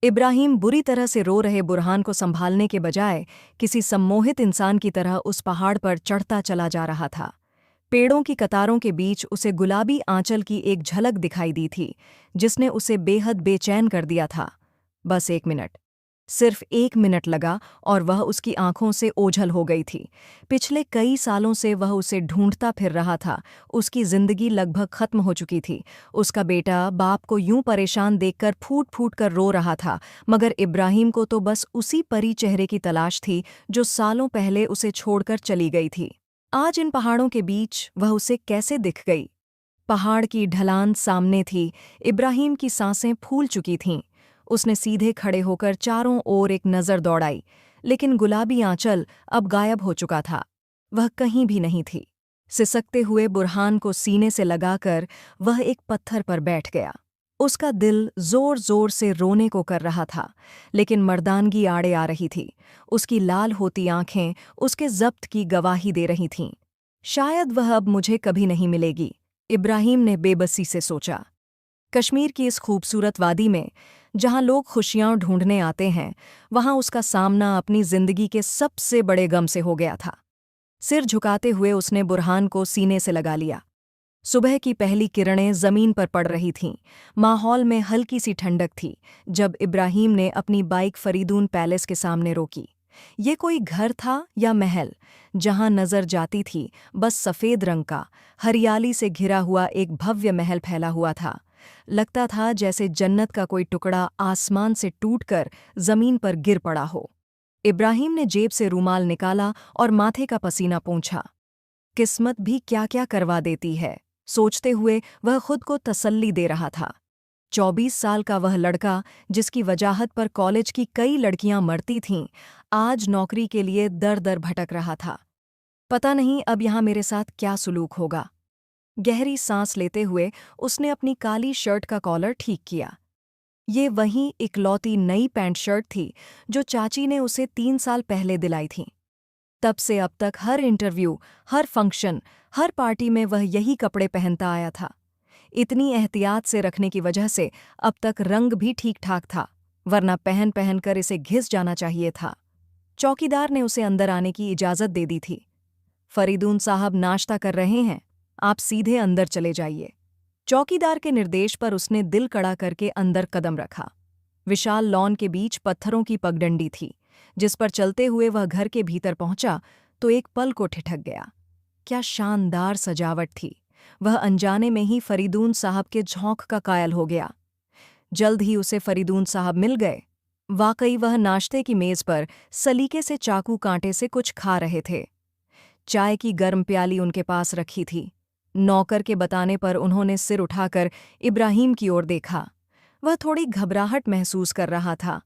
इब्राहिम बुरी तरह से रो रहे बुरहान को संभालने के बजाय किसी सम्मोहित इंसान की तरह उस पहाड़ पर चढ़ता चला जा रहा था। पेड़ों की कतारों के बीच उसे गुलाबी आंचल की एक झलक दिखाई दी थी, जिसने उसे बेहद बेचैन कर दिया था। बस 1 मिनट, सिर्फ 1 मिनट लगा और वह उसकी आंखों से ओझल हो गई थी। पिछले कई सालों से वह उसे ढूंढता फिर रहा था। उसकी जिंदगी लगभग खत्म हो चुकी थी। उसका बेटा बाप को यूं परेशान देखकर फूट फूट कर रो रहा था, मगर इब्राहिम को तो बस उसी परी चेहरे की तलाश थी जो सालों पहले उसे छोड़कर चली गई थी। आज इन पहाड़ों के बीच वह उसे कैसे दिख गई? पहाड़ की ढलान सामने थी। इब्राहिम की सांसें फूल चुकी थीं। उसने सीधे खड़े होकर चारों ओर एक नज़र दौड़ाई, लेकिन गुलाबी आंचल अब गायब हो चुका था। वह कहीं भी नहीं थी। सिसकते हुए बुरहान को सीने से लगाकर वह एक पत्थर पर बैठ गया। उसका दिल जोर जोर से रोने को कर रहा था, लेकिन मर्दानगी आड़े आ रही थी। उसकी लाल होती आंखें उसके जब्त की गवाही दे रही थीं। शायद वह अब मुझे कभी नहीं मिलेगी, इब्राहिम ने बेबसी से सोचा। कश्मीर की इस खूबसूरत वादी में, जहां लोग खुशियां ढूंढने आते हैं, वहां उसका सामना अपनी जिंदगी के सबसे बड़े गम से हो गया था। सिर झुकाते हुए उसने बुरहान को सीने से लगा लिया। सुबह की पहली किरणें जमीन पर पड़ रही थीं। माहौल में हल्की सी ठंडक थी जब इब्राहिम ने अपनी बाइक फरीदून पैलेस के सामने रोकी। ये कोई घर था या महल? जहां नजर जाती थी बस सफेद रंग का, हरियाली से घिरा हुआ एक भव्य महल फैला हुआ था। लगता था जैसे जन्नत का कोई टुकड़ा आसमान से टूटकर जमीन पर गिर पड़ा हो। इब्राहिम ने जेब से रूमाल निकाला और माथे का पसीना पोंछा। किस्मत भी क्या क्या करवा देती है, सोचते हुए वह खुद को तसल्ली दे रहा था। 24 साल का वह लड़का, जिसकी वजाहत पर कॉलेज की कई लड़कियां मरती थीं, आज नौकरी के लिए दर दर भटक रहा था। पता नहीं अब यहां मेरे साथ क्या सुलूक होगा। गहरी सांस लेते हुए उसने अपनी काली शर्ट का कॉलर ठीक किया। ये वही इकलौती नई पैंट शर्ट थी जो चाची ने उसे 3 साल पहले दिलाई थी। तब से अब तक हर इंटरव्यू, हर फंक्शन, हर पार्टी में वह यही कपड़े पहनता आया था। इतनी एहतियात से रखने की वजह से अब तक रंग भी ठीक ठाक था, वरना पहन पहन कर इसे घिस जाना चाहिए था। चौकीदार ने उसे अंदर आने की इजाज़त दे दी थी। फरीदून साहब नाश्ता कर रहे हैं, आप सीधे अंदर चले जाइए। चौकीदार के निर्देश पर उसने दिल कड़ा करके अंदर कदम रखा। विशाल लॉन के बीच पत्थरों की पगडंडी थी, जिस पर चलते हुए वह घर के भीतर पहुंचा तो एक पल को ठिठक गया। क्या शानदार सजावट थी! वह अनजाने में ही फरीदून साहब के झोंक का कायल हो गया। जल्द ही उसे फरीदून साहब मिल गए। वाकई वह नाश्ते की मेज पर सलीके से चाकू कांटे से कुछ खा रहे थे। चाय की गर्म प्याली उनके पास रखी थी। नौकर के बताने पर उन्होंने सिर उठाकर इब्राहिम की ओर देखा। वह थोड़ी घबराहट महसूस कर रहा था।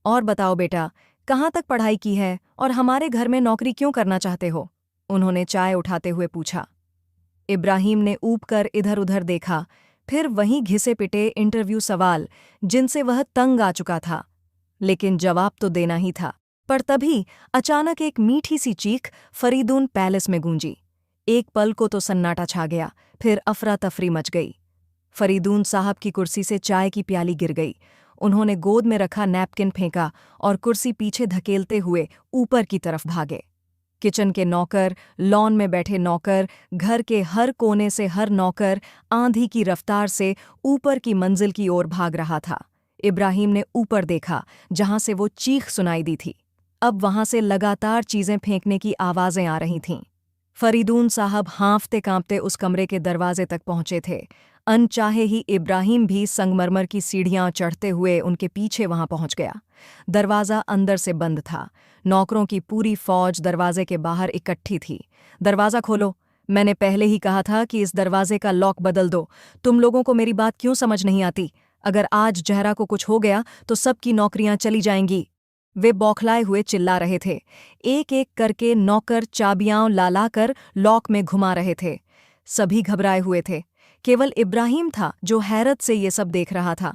और बताओ बेटा, कहाँ तक पढ़ाई की है और हमारे घर में नौकरी क्यों करना चाहते हो? उन्होंने चाय उठाते हुए पूछा। इब्राहिम ने ऊब कर इधर उधर देखा, फिर वहीं घिसे पिटे इंटरव्यू सवाल जिनसे वह तंग आ चुका था। लेकिन जवाब तो देना ही था। पर तभी अचानक एक मीठी सी चीख फरीदून पैलेस में गूंजी। एक पल को तो सन्नाटा छा गया, फिर अफरा तफरी मच गई। फरीदून साहब की कुर्सी से चाय की प्याली गिर गई। उन्होंने गोद में रखा नैपकिन फेंका और कुर्सी पीछे धकेलते हुए ऊपर की तरफ भागे। किचन के नौकर, लॉन में बैठे नौकर, घर के हर कोने से हर नौकर आंधी की रफ्तार से ऊपर की मंजिल की ओर भाग रहा था। इब्राहिम ने ऊपर देखा, जहां से वो चीख सुनाई दी थी। अब वहां से लगातार चीजें फेंकने की आवाजें आ रही थीं। फरीदून साहब हाँफते कांपते उस कमरे के दरवाजे तक पहुंचे थे। अनचाहे ही इब्राहिम भी संगमरमर की सीढ़ियां चढ़ते हुए उनके पीछे वहां पहुंच गया। दरवाज़ा अंदर से बंद था। नौकरों की पूरी फौज दरवाजे के बाहर इकट्ठी थी। दरवाज़ा खोलो, मैंने पहले ही कहा था कि इस दरवाजे का लॉक बदल दो। तुम लोगों को मेरी बात क्यों समझ नहीं आती? अगर आज जहरा को कुछ हो गया तो सबकी नौकरियां चली जाएंगी। वे बौखलाए हुए चिल्ला रहे थे। एक एक करके नौकर चाबियां ला कर लॉक में घुमा रहे थे। सभी घबराए हुए थे। केवल इब्राहिम था जो हैरत से ये सब देख रहा था।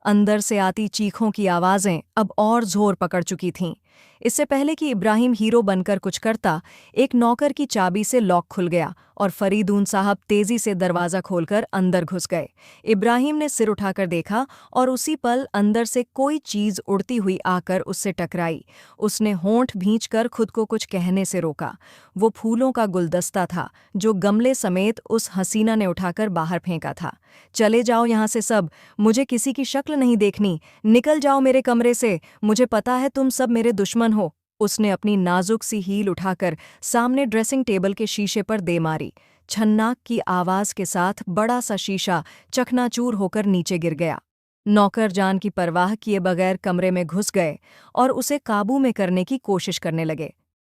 अंदर से आती चीखों की आवाज़ें अब और जोर पकड़ चुकी थीं। इससे पहले कि इब्राहिम हीरो बनकर कुछ करता, एक नौकर की चाबी से लॉक खुल गया और फरीदून साहब तेजी से दरवाज़ा खोलकर अंदर घुस गए। इब्राहिम ने सिर उठाकर देखा और उसी पल अंदर से कोई चीज़ उड़ती हुई आकर उससे टकराई। उसने होंठ भींचकर खुद को कुछ कहने से रोका। वो फूलों का गुलदस्ता था जो गमले समेत उस हसीना ने उठाकर बाहर फेंका था। चले जाओ यहाँ से सब, मुझे किसी की शक्ल नहीं देखनी, निकल जाओ मेरे कमरे से, मुझे पता है तुम सब मेरे दुश्मन हो। उसने अपनी नाजुक सी हील उठाकर सामने ड्रेसिंग टेबल के शीशे पर दे मारी। छन्नाक की आवाज के साथ बड़ा सा शीशा चकनाचूर होकर नीचे गिर गया। नौकर जान की परवाह किए बगैर कमरे में घुस गए और उसे काबू में करने की कोशिश करने लगे।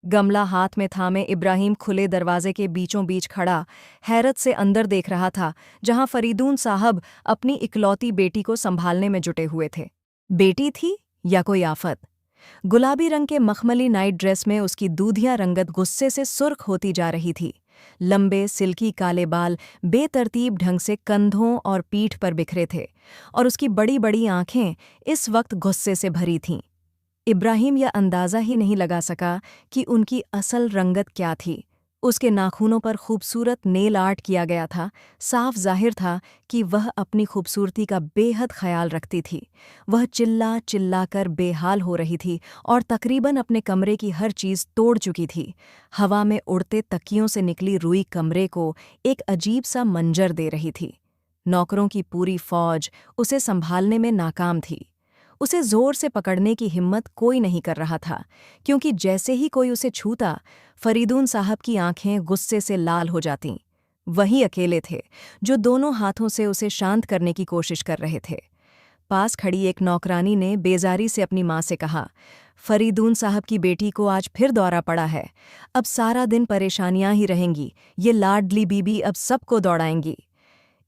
गमला हाथ में थामे इब्राहिम खुले दरवाजे के बीचों बीच खड़ा हैरत से अंदर देख रहा था, जहां फरीदून साहब अपनी इकलौती बेटी को संभालने में जुटे हुए थे। बेटी थी या कोई आफत? गुलाबी रंग के मखमली नाइट ड्रेस में उसकी दूधिया रंगत गुस्से से सुर्ख होती जा रही थी। लंबे सिल्की काले बाल बेतरतीब ढंग से कंधों और पीठ पर बिखरे थे और उसकी बड़ी बड़ी आंखें इस वक्त गुस्से से भरी थीं। इब्राहिम यह अंदाज़ा ही नहीं लगा सका कि उनकी असल रंगत क्या थी। उसके नाखूनों पर खूबसूरत नेल आर्ट किया गया था। साफ जाहिर था कि वह अपनी खूबसूरती का बेहद ख्याल रखती थी। वह चिल्ला चिल्ला कर बेहाल हो रही थी और तकरीबन अपने कमरे की हर चीज़ तोड़ चुकी थी। हवा में उड़ते तकियों से निकली रुई कमरे को एक अजीब सा मंजर दे रही थी। नौकरों की पूरी फौज उसे संभालने में नाकाम थी। उसे जोर से पकड़ने की हिम्मत कोई नहीं कर रहा था, क्योंकि जैसे ही कोई उसे छूता, फरीदून साहब की आंखें गुस्से से लाल हो जातीं। वही अकेले थे जो दोनों हाथों से उसे शांत करने की कोशिश कर रहे थे। पास खड़ी एक नौकरानी ने बेजारी से अपनी माँ से कहा, फरीदून साहब की बेटी को आज फिर दौरा पड़ा है। अब सारा दिन परेशानियां ही रहेंगी, ये लाडली बीबी अब सबको दौड़ाएंगी।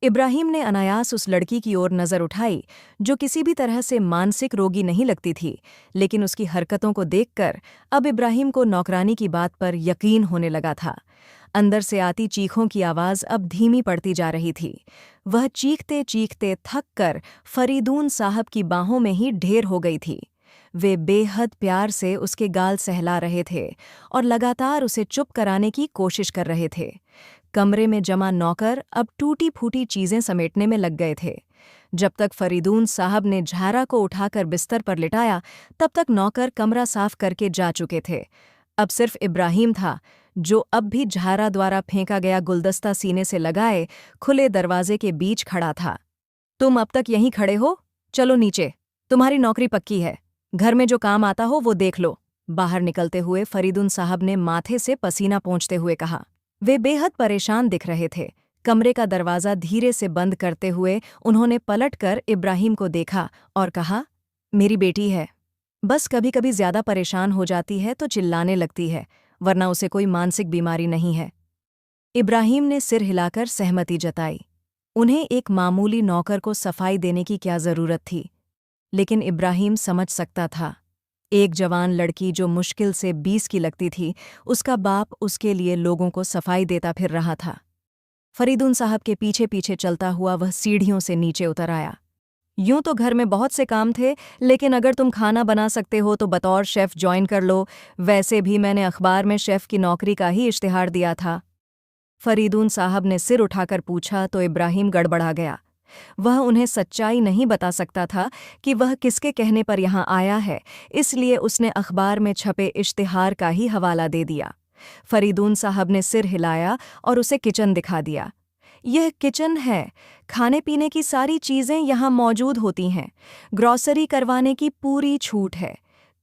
इब्राहिम ने अनायास उस लड़की की ओर नज़र उठाई, जो किसी भी तरह से मानसिक रोगी नहीं लगती थी, लेकिन उसकी हरकतों को देखकर अब इब्राहिम को नौकरानी की बात पर यकीन होने लगा था। अंदर से आती चीखों की आवाज़ अब धीमी पड़ती जा रही थी। वह चीखते चीखते थक कर फरीदून साहब की बाहों में ही ढेर हो गई थी। वे बेहद प्यार से उसके गाल सहला रहे थे और लगातार उसे चुप कराने की कोशिश कर रहे थे। कमरे में जमा नौकर अब टूटी फूटी चीजें समेटने में लग गए थे। जब तक फरीदून साहब ने झारा को उठाकर बिस्तर पर लिटाया, तब तक नौकर कमरा साफ करके जा चुके थे। अब सिर्फ इब्राहिम था, जो अब भी झारा द्वारा फेंका गया गुलदस्ता सीने से लगाए खुले दरवाजे के बीच खड़ा था। तुम अब तक यहीं खड़े हो? चलो नीचे, तुम्हारी नौकरी पक्की है। घर में जो काम आता हो वो देख लो। बाहर निकलते हुए फरीदून साहब ने माथे से पसीना पोंछते हुए कहा। वे बेहद परेशान दिख रहे थे। कमरे का दरवाज़ा धीरे से बंद करते हुए उन्होंने पलटकर इब्राहिम को देखा और कहा, मेरी बेटी है, बस कभी कभी ज़्यादा परेशान हो जाती है तो चिल्लाने लगती है, वरना उसे कोई मानसिक बीमारी नहीं है। इब्राहिम ने सिर हिलाकर सहमति जताई। उन्हें एक मामूली नौकर को सफाई देने की क्या ज़रूरत थी, लेकिन इब्राहिम समझ सकता था। एक जवान लड़की जो मुश्किल से 20 की लगती थी, उसका बाप उसके लिए लोगों को सफाई देता फिर रहा था। फरीदून साहब के पीछे पीछे चलता हुआ वह सीढ़ियों से नीचे उतर आया। यूं तो घर में बहुत से काम थे, लेकिन अगर तुम खाना बना सकते हो तो बतौर शेफ ज्वाइन कर लो। वैसे भी मैंने अखबार में शेफ की नौकरी का ही इश्तिहार दिया था। फरीदून साहब ने सिर उठाकर पूछा तो इब्राहिम गड़बड़ा गया। वह उन्हें सच्चाई नहीं बता सकता था कि वह किसके कहने पर यहाँ आया है, इसलिए उसने अखबार में छपे इश्तिहार का ही हवाला दे दिया। फरीदून साहब ने सिर हिलाया और उसे किचन दिखा दिया। यह किचन है, खाने पीने की सारी चीज़ें यहाँ मौजूद होती हैं। ग्रॉसरी करवाने की पूरी छूट है।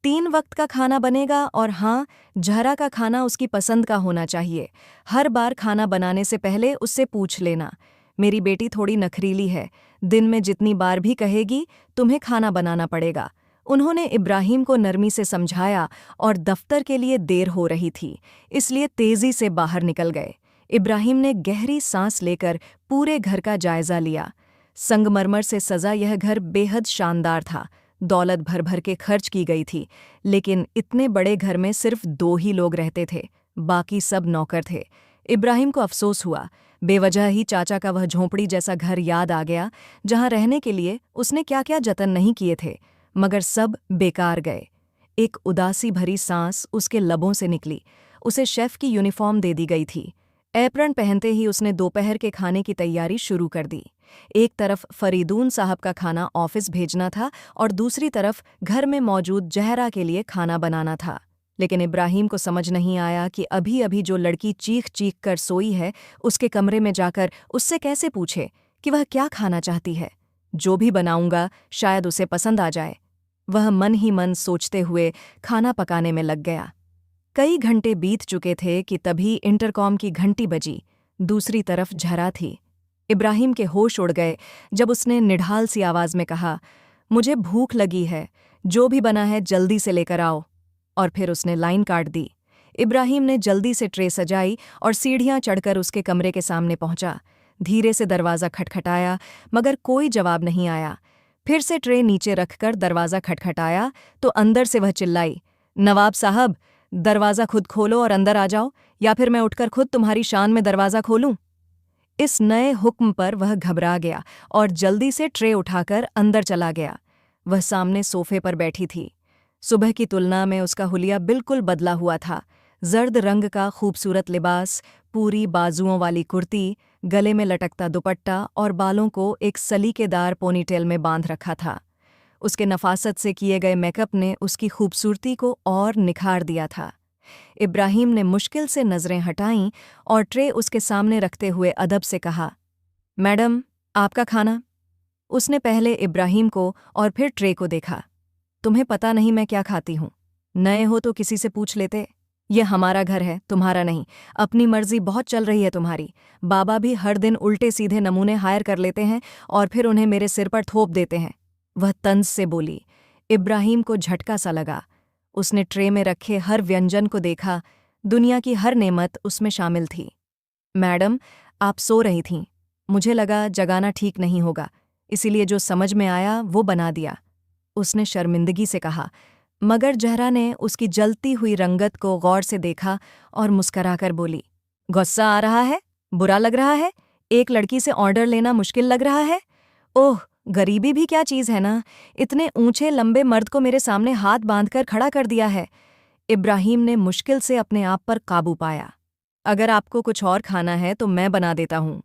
3 वक्त का खाना बनेगा और हाँ, जहरा का खाना उसकी पसंद का होना चाहिए। हर बार खाना बनाने से पहले उससे पूछ लेना। मेरी बेटी थोड़ी नखरीली है, दिन में जितनी बार भी कहेगी तुम्हें खाना बनाना पड़ेगा। उन्होंने इब्राहिम को नरमी से समझाया और दफ्तर के लिए देर हो रही थी, इसलिए तेजी से बाहर निकल गए। इब्राहिम ने गहरी सांस लेकर पूरे घर का जायजा लिया। संगमरमर से सजा यह घर बेहद शानदार था। दौलत भर भर के खर्च की गई थी, लेकिन इतने बड़े घर में सिर्फ 2 ही लोग रहते थे, बाकी सब नौकर थे। इब्राहिम को अफसोस हुआ। बेवजह ही चाचा का वह झोंपड़ी जैसा घर याद आ गया, जहां रहने के लिए उसने क्या क्या जतन नहीं किए थे, मगर सब बेकार गए। एक उदासी भरी सांस उसके लबों से निकली। उसे शेफ की यूनिफॉर्म दे दी गई थी। एप्रन पहनते ही उसने दोपहर के खाने की तैयारी शुरू कर दी। एक तरफ फरीदून साहब का खाना ऑफिस भेजना था और दूसरी तरफ घर में मौजूद जहरा के लिए खाना बनाना था। लेकिन इब्राहिम को समझ नहीं आया कि अभी अभी जो लड़की चीख चीख कर सोई है, उसके कमरे में जाकर उससे कैसे पूछे कि वह क्या खाना चाहती है। जो भी बनाऊंगा शायद उसे पसंद आ जाए। वह मन ही मन सोचते हुए खाना पकाने में लग गया। कई घंटे बीत चुके थे कि तभी इंटरकॉम की घंटी बजी। दूसरी तरफ झरा थी। इब्राहिम के होश उड़ गए जब उसने निढाल सी आवाज में कहा, मुझे भूख लगी है, जो भी बना है जल्दी से लेकर आओ। और फिर उसने लाइन काट दी। इब्राहिम ने जल्दी से ट्रे सजाई और सीढ़ियां चढ़कर उसके कमरे के सामने पहुंचा। धीरे से दरवाज़ा खटखटाया, मगर कोई जवाब नहीं आया। फिर से ट्रे नीचे रखकर दरवाज़ा खटखटाया तो अंदर से वह चिल्लाई, नवाब साहब, दरवाज़ा खुद खोलो और अंदर आ जाओ, या फिर मैं उठकर खुद तुम्हारी शान में दरवाज़ा खोलूं। इस नए हुक्म पर वह घबरा गया और जल्दी से ट्रे उठाकर अंदर चला गया। वह सामने सोफे पर बैठी थी। सुबह की तुलना में उसका हुलिया बिल्कुल बदला हुआ था। जर्द रंग का खूबसूरत लिबास, पूरी बाजुओं वाली कुर्ती, गले में लटकता दुपट्टा और बालों को एक सलीकेदार पोनीटेल में बांध रखा था। उसके नफासत से किए गए मेकअप ने उसकी खूबसूरती को और निखार दिया था। इब्राहिम ने मुश्किल से नज़रें हटाईं और ट्रे उसके सामने रखते हुए अदब से कहा, मैडम, आपका खाना। उसने पहले इब्राहिम को और फिर ट्रे को देखा। तुम्हें पता नहीं मैं क्या खाती हूँ? नए हो तो किसी से पूछ लेते। ये हमारा घर है, तुम्हारा नहीं। अपनी मर्जी बहुत चल रही है तुम्हारी। बाबा भी हर दिन उल्टे सीधे नमूने हायर कर लेते हैं और फिर उन्हें मेरे सिर पर थोप देते हैं। वह तंज से बोली। इब्राहिम को झटका सा लगा। उसने ट्रे में रखे हर व्यंजन को देखा। दुनिया की हर नेमत उसमें शामिल थी। मैडम, आप सो रही थीं। मुझे लगा जगाना ठीक नहीं होगा, इसीलिए जो समझ में आया वो बना दिया, उसने शर्मिंदगी से कहा। मगर जहरा ने उसकी जलती हुई रंगत को गौर से देखा और मुस्कराकर बोली, गुस्सा आ रहा है? बुरा लग रहा है? एक लड़की से ऑर्डर लेना मुश्किल लग रहा है? ओह, गरीबी भी क्या चीज़ है ना। इतने ऊंचे लंबे मर्द को मेरे सामने हाथ बांधकर खड़ा कर दिया है। इब्राहिम ने मुश्किल से अपने आप पर काबू पाया। अगर आपको कुछ और खाना है तो मैं बना देता हूँ।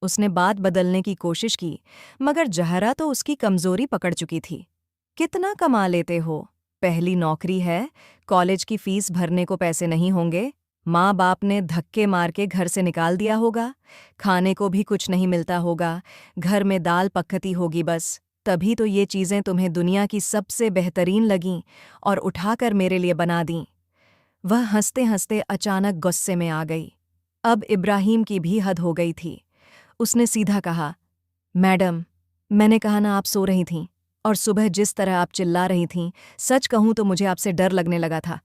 उसने बात बदलने की कोशिश की, मगर जहरा तो उसकी कमजोरी पकड़ चुकी थी। कितना कमा लेते हो? पहली नौकरी है, कॉलेज की फीस भरने को पैसे नहीं होंगे, माँ बाप ने धक्के मार के घर से निकाल दिया होगा, खाने को भी कुछ नहीं मिलता होगा, घर में दाल पकती होगी बस। तभी तो ये चीज़ें तुम्हें दुनिया की सबसे बेहतरीन लगीं और उठाकर मेरे लिए बना दीं। वह हंसते हंसते अचानक गुस्से में आ गई। अब इब्राहिम की भी हद हो गई थी। उसने सीधा कहा, मैडम, मैंने कहा ना आप सो रही थीं, और सुबह जिस तरह आप चिल्ला रही थीं, सच कहूं तो मुझे आपसे डर लगने लगा था।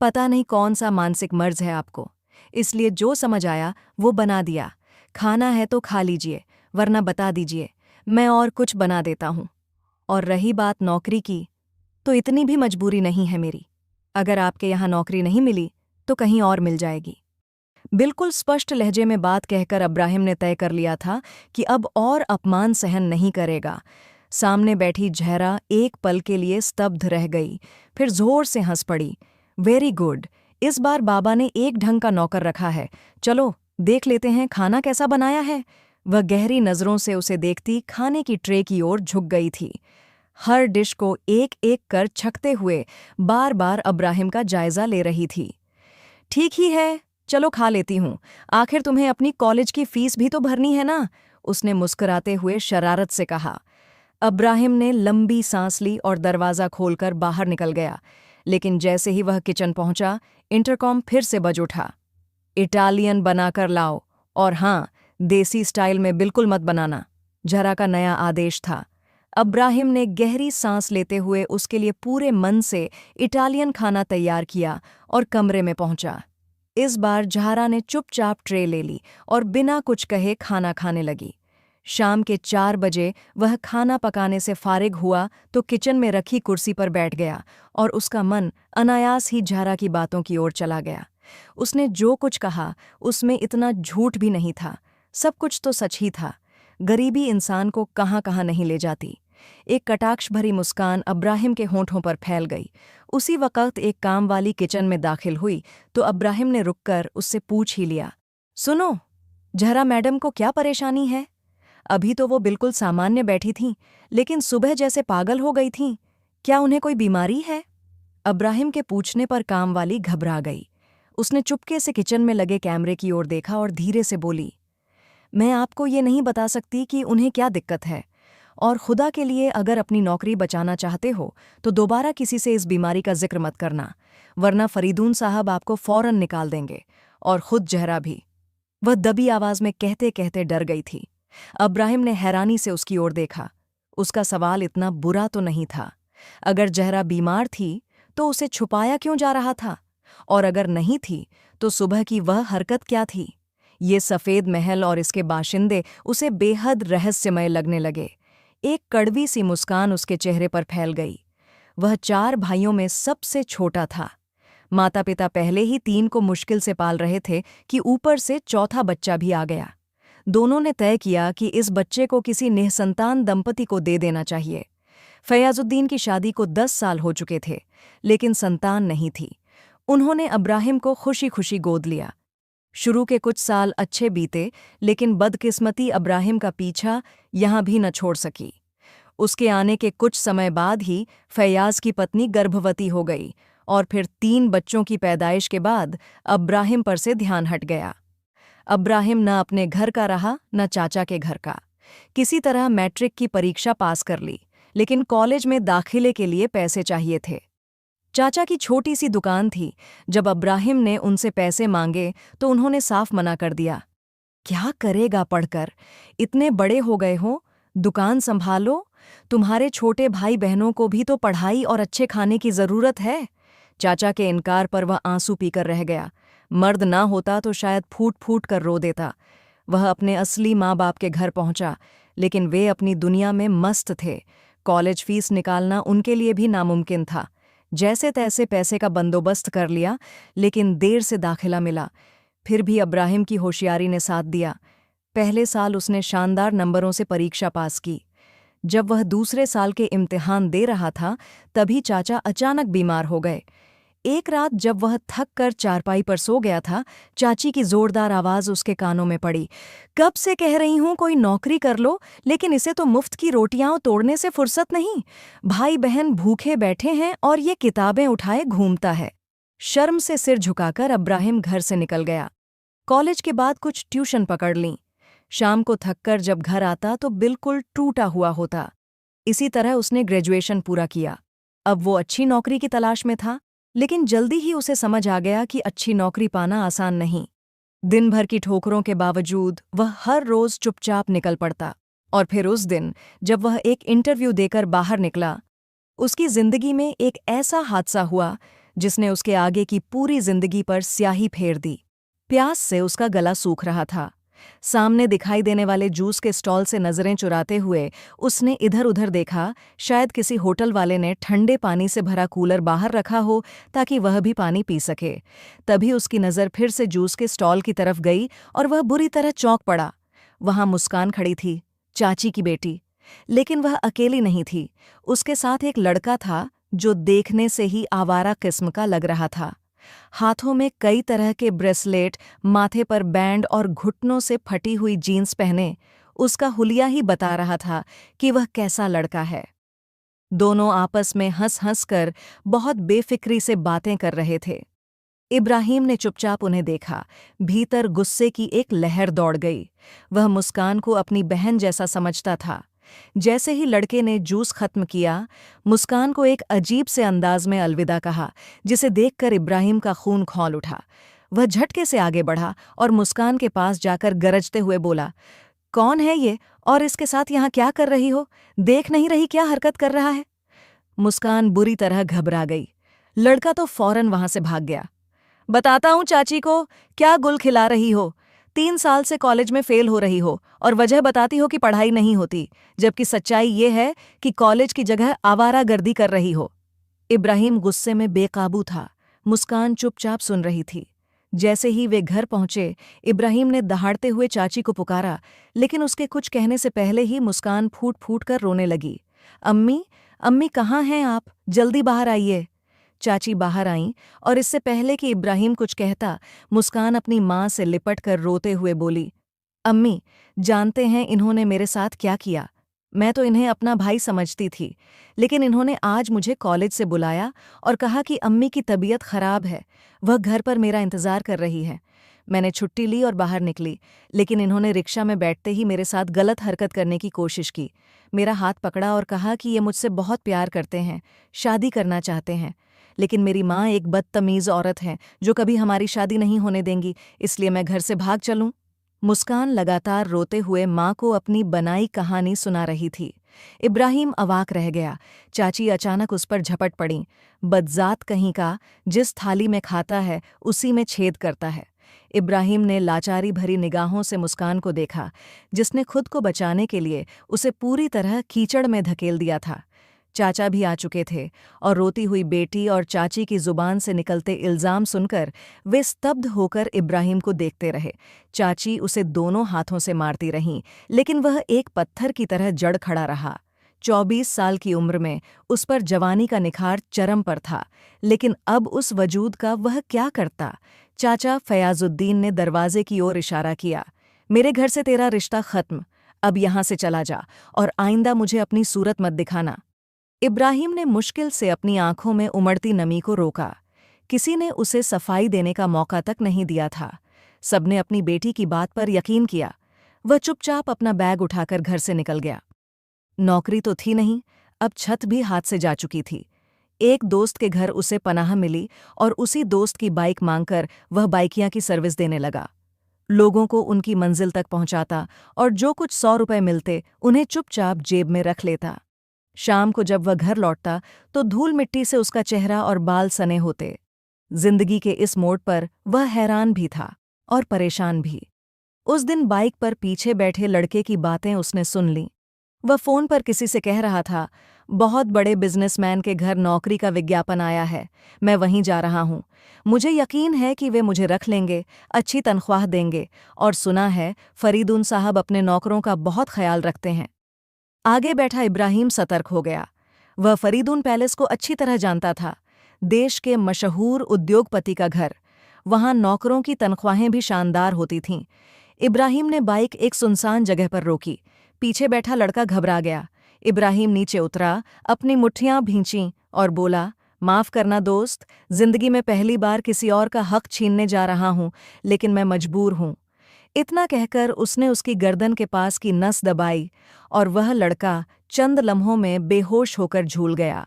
पता नहीं कौन सा मानसिक मर्ज है आपको, इसलिए जो समझ आया वो बना दिया। खाना है तो खा लीजिए, वरना बता दीजिए, मैं और कुछ बना देता हूँ। और रही बात नौकरी की, तो इतनी भी मजबूरी नहीं है मेरी। अगर आपके यहाँ नौकरी नहीं मिली तो कहीं और मिल जाएगी। बिल्कुल स्पष्ट लहजे में बात कहकर इब्राहिम ने तय कर लिया था कि अब और अपमान सहन नहीं करेगा। सामने बैठी जहरा एक पल के लिए स्तब्ध रह गई, फिर जोर से हंस पड़ी। वेरी गुड, इस बार बाबा ने एक ढंग का नौकर रखा है। चलो देख लेते हैं खाना कैसा बनाया है। वह गहरी नज़रों से उसे देखती खाने की ट्रे की ओर झुक गई थी, हर डिश को एक एक कर छकते हुए बार बार इब्राहिम का जायजा ले रही थी। ठीक ही है, चलो खा लेती हूँ, आखिर तुम्हें अपनी कॉलेज की फीस भी तो भरनी है ना, उसने मुस्कुराते हुए शरारत से कहा। इब्राहिम ने लंबी सांस ली और दरवाज़ा खोलकर बाहर निकल गया। लेकिन जैसे ही वह किचन पहुंचा, इंटरकॉम फिर से बज उठा। इटालियन बनाकर लाओ, और हाँ, देसी स्टाइल में बिल्कुल मत बनाना, जहरा का नया आदेश था। इब्राहिम ने गहरी सांस लेते हुए उसके लिए पूरे मन से इटालियन खाना तैयार किया और कमरे में पहुंचा। इस बार जहरा ने चुपचाप ट्रे ले ली और बिना कुछ कहे खाना खाने लगी। शाम के 4 बजे वह खाना पकाने से फारिग हुआ तो किचन में रखी कुर्सी पर बैठ गया और उसका मन अनायास ही जहरा की बातों की ओर चला गया। उसने जो कुछ कहा उसमें इतना झूठ भी नहीं था, सब कुछ तो सच ही था। गरीबी इंसान को कहाँ कहाँ नहीं ले जाती। एक कटाक्ष भरी मुस्कान अब्राहिम के होंठों पर फैल गई। उसी वक़्त एक काम वाली किचन में दाखिल हुई तो अब्राहिम ने रुककर उससे पूछ ही लिया, सुनो, जहरा मैडम को क्या परेशानी है? अभी तो वो बिल्कुल सामान्य बैठी थीं, लेकिन सुबह जैसे पागल हो गई थीं। क्या उन्हें कोई बीमारी है? अब्राहिम के पूछने पर काम वाली घबरा गई। उसने चुपके से किचन में लगे कैमरे की ओर देखा और धीरे से बोली, मैं आपको ये नहीं बता सकती कि उन्हें क्या दिक्कत है, और खुदा के लिए अगर अपनी नौकरी बचाना चाहते हो तो दोबारा किसी से इस बीमारी का जिक्र मत करना, वरना फरीदून साहब आपको फौरन निकाल देंगे, और खुद जहरा भी। वह दबी आवाज में कहते कहते डर गई थी। अब्राहिम ने हैरानी से उसकी ओर देखा। उसका सवाल इतना बुरा तो नहीं था। अगर जहरा बीमार थी तो उसे छुपाया क्यों जा रहा था, और अगर नहीं थी तो सुबह की वह हरकत क्या थी? ये सफ़ेद महल और इसके बाशिंदे उसे बेहद रहस्यमय लगने लगे। एक कड़वी सी मुस्कान उसके चेहरे पर फैल गई। वह 4 भाइयों में सबसे छोटा था। माता पिता पहले ही 3 को मुश्किल से पाल रहे थे कि ऊपर से चौथा बच्चा भी आ गया। दोनों ने तय किया कि इस बच्चे को किसी निःसंतान दंपति को दे देना चाहिए। फयाजुद्दीन की शादी को 10 साल हो चुके थे, लेकिन संतान नहीं थी। उन्होंने अब्राहिम को खुशी खुशी गोद लिया। शुरू के कुछ साल अच्छे बीते, लेकिन बदकिस्मती अब्राहिम का पीछा यहाँ भी न छोड़ सकी। उसके आने के कुछ समय बाद ही फैयाज की पत्नी गर्भवती हो गई, और फिर 3 बच्चों की पैदाइश के बाद अब्राहिम पर से ध्यान हट गया। अब्राहिम न अपने घर का रहा न चाचा के घर का। किसी तरह मैट्रिक की परीक्षा पास कर ली, लेकिन कॉलेज में दाखिले के लिए पैसे चाहिए थे। चाचा की छोटी सी दुकान थी। जब अब्राहिम ने उनसे पैसे मांगे तो उन्होंने साफ मना कर दिया। क्या करेगा पढ़कर? इतने बड़े हो गए हो, दुकान संभालो। तुम्हारे छोटे भाई बहनों को भी तो पढ़ाई और अच्छे खाने की जरूरत है। चाचा के इनकार पर वह आंसू पीकर रह गया। मर्द ना होता तो शायद फूट फूट कर रो देता। वह अपने असली माँ बाप के घर पहुंचा, लेकिन वे अपनी दुनिया में मस्त थे। कॉलेज फीस निकालना उनके लिए भी नामुमकिन था। जैसे तैसे पैसे का बंदोबस्त कर लिया, लेकिन देर से दाखिला मिला। फिर भी अब्राहिम की होशियारी ने साथ दिया। पहले साल उसने शानदार नंबरों से परीक्षा पास की। जब वह दूसरे साल के इम्तिहान दे रहा था, तभी चाचा अचानक बीमार हो गए। एक रात जब वह थक कर चारपाई पर सो गया था, चाची की जोरदार आवाज उसके कानों में पड़ी, कब से कह रही हूं कोई नौकरी कर लो, लेकिन इसे तो मुफ्त की रोटियां तोड़ने से फुर्सत नहीं। भाई बहन भूखे बैठे हैं और ये किताबें उठाए घूमता है। शर्म से सिर झुकाकर अब्राहिम घर से निकल गया। कॉलेज के बाद कुछ ट्यूशन पकड़ लीं। शाम को थककर जब घर आता तो बिल्कुल टूटा हुआ होता। इसी तरह उसने ग्रेजुएशन पूरा किया। अब वो अच्छी नौकरी की तलाश में था, लेकिन जल्दी ही उसे समझ आ गया कि अच्छी नौकरी पाना आसान नहीं। दिन भर की ठोकरों के बावजूद वह हर रोज चुपचाप निकल पड़ता। और फिर उस दिन जब वह एक इंटरव्यू देकर बाहर निकला, उसकी जिंदगी में एक ऐसा हादसा हुआ जिसने उसके आगे की पूरी जिंदगी पर स्याही फेर दी। प्यास से उसका गला सूख रहा था। सामने दिखाई देने वाले जूस के स्टॉल से नजरें चुराते हुए उसने इधर उधर देखा। शायद किसी होटल वाले ने ठंडे पानी से भरा कूलर बाहर रखा हो ताकि वह भी पानी पी सके। तभी उसकी नज़र फिर से जूस के स्टॉल की तरफ गई और वह बुरी तरह चौंक पड़ा। वहां मुस्कान खड़ी थी, चाची की बेटी। लेकिन वह अकेली नहीं थी। उसके साथ एक लड़का था जो देखने से ही आवारा किस्म का लग रहा था। हाथों में कई तरह के ब्रेसलेट, माथे पर बैंड और घुटनों से फटी हुई जीन्स पहने उसका हुलिया ही बता रहा था कि वह कैसा लड़का है। दोनों आपस में हंस हंस कर बहुत बेफिक्री से बातें कर रहे थे। इब्राहिम ने चुपचाप उन्हें देखा। भीतर गुस्से की एक लहर दौड़ गई। वह मुस्कान को अपनी बहन जैसा समझता था। जैसे ही लड़के ने जूस खत्म किया, मुस्कान को एक अजीब से अंदाज में अलविदा कहा, जिसे देखकर इब्राहिम का खून खौल उठा। वह झटके से आगे बढ़ा और मुस्कान के पास जाकर गरजते हुए बोला, कौन है ये और इसके साथ यहाँ क्या कर रही हो? देख नहीं रही क्या हरकत कर रहा है? मुस्कान बुरी तरह घबरा गई। लड़का तो फौरन वहां से भाग गया। बताता हूँ चाची को, क्या गुल खिला रही हो? 3 साल से कॉलेज में फेल हो रही हो और वजह बताती हो कि पढ़ाई नहीं होती, जबकि सच्चाई ये है कि कॉलेज की जगह आवारागर्दी कर रही हो। इब्राहिम गुस्से में बेकाबू था। मुस्कान चुपचाप सुन रही थी। जैसे ही वे घर पहुंचे, इब्राहिम ने दहाड़ते हुए चाची को पुकारा, लेकिन उसके कुछ कहने से पहले ही मुस्कान फूट फूट कर रोने लगी। अम्मी, अम्मी कहाँ हैं आप? जल्दी बाहर आइए। चाची बाहर आईं और इससे पहले कि इब्राहिम कुछ कहता, मुस्कान अपनी माँ से लिपट कर रोते हुए बोली, अम्मी, जानते हैं इन्होंने मेरे साथ क्या किया? मैं तो इन्हें अपना भाई समझती थी, लेकिन इन्होंने आज मुझे कॉलेज से बुलाया और कहा कि अम्मी की तबीयत खराब है, वह घर पर मेरा इंतज़ार कर रही है। मैंने छुट्टी ली और बाहर निकली, लेकिन इन्होंने रिक्शा में बैठते ही मेरे साथ गलत हरकत करने की कोशिश की। मेरा हाथ पकड़ा और कहा कि ये मुझसे बहुत प्यार करते हैं, शादी करना चाहते हैं। लेकिन मेरी माँ एक बदतमीज़ औरत है जो कभी हमारी शादी नहीं होने देंगी, इसलिए मैं घर से भाग चलूं। मुस्कान लगातार रोते हुए माँ को अपनी बनाई कहानी सुना रही थी। इब्राहिम अवाक रह गया। चाची अचानक उस पर झपट पड़ी। बदजात कहीं का, जिस थाली में खाता है उसी में छेद करता है। इब्राहिम ने लाचारी भरी निगाहों से मुस्कान को देखा, जिसने खुद को बचाने के लिए उसे पूरी तरह कीचड़ में धकेल दिया था। चाचा भी आ चुके थे और रोती हुई बेटी और चाची की जुबान से निकलते इल्जाम सुनकर वे स्तब्ध होकर इब्राहिम को देखते रहे। चाची उसे दोनों हाथों से मारती रहीं, लेकिन वह एक पत्थर की तरह जड़ खड़ा रहा। 24 साल की उम्र में उस पर जवानी का निखार चरम पर था, लेकिन अब उस वजूद का वह क्या करता? चाचा फयाजुद्दीन ने दरवाजे की ओर इशारा किया। मेरे घर से तेरा रिश्ता खत्म, अब यहाँ से चला जा और आइंदा मुझे अपनी सूरत मत दिखाना। इब्राहिम ने मुश्किल से अपनी आंखों में उमड़ती नमी को रोका। किसी ने उसे सफाई देने का मौका तक नहीं दिया था। सबने अपनी बेटी की बात पर यकीन किया। वह चुपचाप अपना बैग उठाकर घर से निकल गया। नौकरी तो थी नहीं, अब छत भी हाथ से जा चुकी थी। एक दोस्त के घर उसे पनाह मिली और उसी दोस्त की बाइक मांगकर वह बाइकियां की सर्विस देने लगा। लोगों को उनकी मंजिल तक पहुंचाता और जो कुछ 100 रुपए मिलते उन्हें चुपचाप जेब में रख लेता। शाम को जब वह घर लौटता तो धूल मिट्टी से उसका चेहरा और बाल सने होते। जिंदगी के इस मोड़ पर वह हैरान भी था और परेशान भी। उस दिन बाइक पर पीछे बैठे लड़के की बातें उसने सुन लीं। वह फोन पर किसी से कह रहा था, बहुत बड़े बिजनेसमैन के घर नौकरी का विज्ञापन आया है, मैं वहीं जा रहा हूं। मुझे यकीन है कि वे मुझे रख लेंगे, अच्छी तनख्वाह देंगे, और सुना है फरीदून साहब अपने नौकरों का बहुत ख्याल रखते हैं। आगे बैठा इब्राहिम सतर्क हो गया। वह फरीदून पैलेस को अच्छी तरह जानता था। देश के मशहूर उद्योगपति का घर। वहां नौकरों की तनख्वाहें भी शानदार होती थीं। इब्राहिम ने बाइक एक सुनसान जगह पर रोकी। पीछे बैठा लड़का घबरा गया। इब्राहिम नीचे उतरा, अपनी मुट्ठियां भींचीं और बोला, माफ करना दोस्त, जिंदगी में पहली बार किसी और का हक छीनने जा रहा हूं, लेकिन मैं मजबूर हूं। इतना कहकर उसने उसकी गर्दन के पास की नस दबाई और वह लड़का चंद लम्हों में बेहोश होकर झूल गया।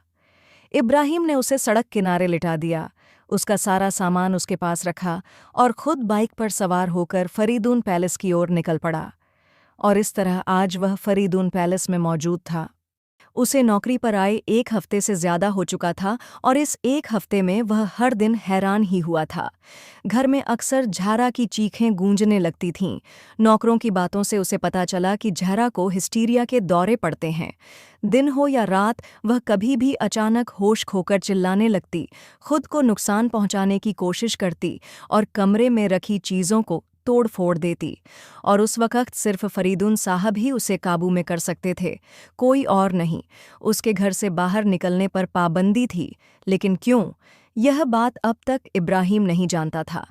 इब्राहिम ने उसे सड़क किनारे लिटा दिया, उसका सारा सामान उसके पास रखा और खुद बाइक पर सवार होकर फरीदून पैलेस की ओर निकल पड़ा। और इस तरह आज वह फरीदून पैलेस में मौजूद था। उसे नौकरी पर आए 1 हफ्ते से ज्यादा हो चुका था और इस 1 हफ्ते में वह हर दिन हैरान ही हुआ था। घर में अक्सर झहरा की चीखें गूंजने लगती थीं। नौकरों की बातों से उसे पता चला कि झहरा को हिस्टीरिया के दौरे पड़ते हैं। दिन हो या रात, वह कभी भी अचानक होश खोकर चिल्लाने लगती, खुद को नुकसान पहुंचाने की कोशिश करती और कमरे में रखी चीज़ों को तोड़ फोड़ देती। और उस वक्त सिर्फ फरीदून साहब ही उसे काबू में कर सकते थे, कोई और नहीं। उसके घर से बाहर निकलने पर पाबंदी थी, लेकिन क्यों? यह बात अब तक इब्राहिम नहीं जानता था।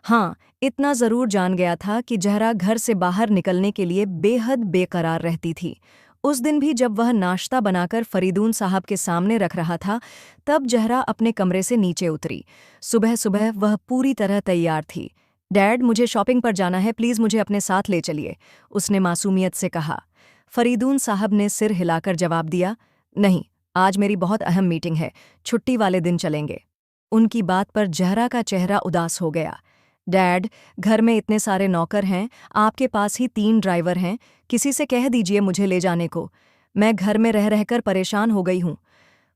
हाँ, इतना जरूर जान गया था कि जहरा घर से बाहर निकलने के लिए बेहद बेकरार रहती थी। उस दिन भी जब वह नाश्ता बनाकर फरीदून साहब के सामने रख रहा था, तब जहरा अपने कमरे से नीचे उतरी। सुबह सुबह वह पूरी तरह तैयार थी। डैड, मुझे शॉपिंग पर जाना है, प्लीज़ मुझे अपने साथ ले चलिए, उसने मासूमियत से कहा। फरीदून साहब ने सिर हिलाकर जवाब दिया, नहीं, आज मेरी बहुत अहम मीटिंग है, छुट्टी वाले दिन चलेंगे। उनकी बात पर जहरा का चेहरा उदास हो गया। डैड, घर में इतने सारे नौकर हैं, आपके पास ही 3 ड्राइवर हैं, किसी से कह दीजिए मुझे ले जाने को। मैं घर में रह रहकर परेशान हो गई हूँ।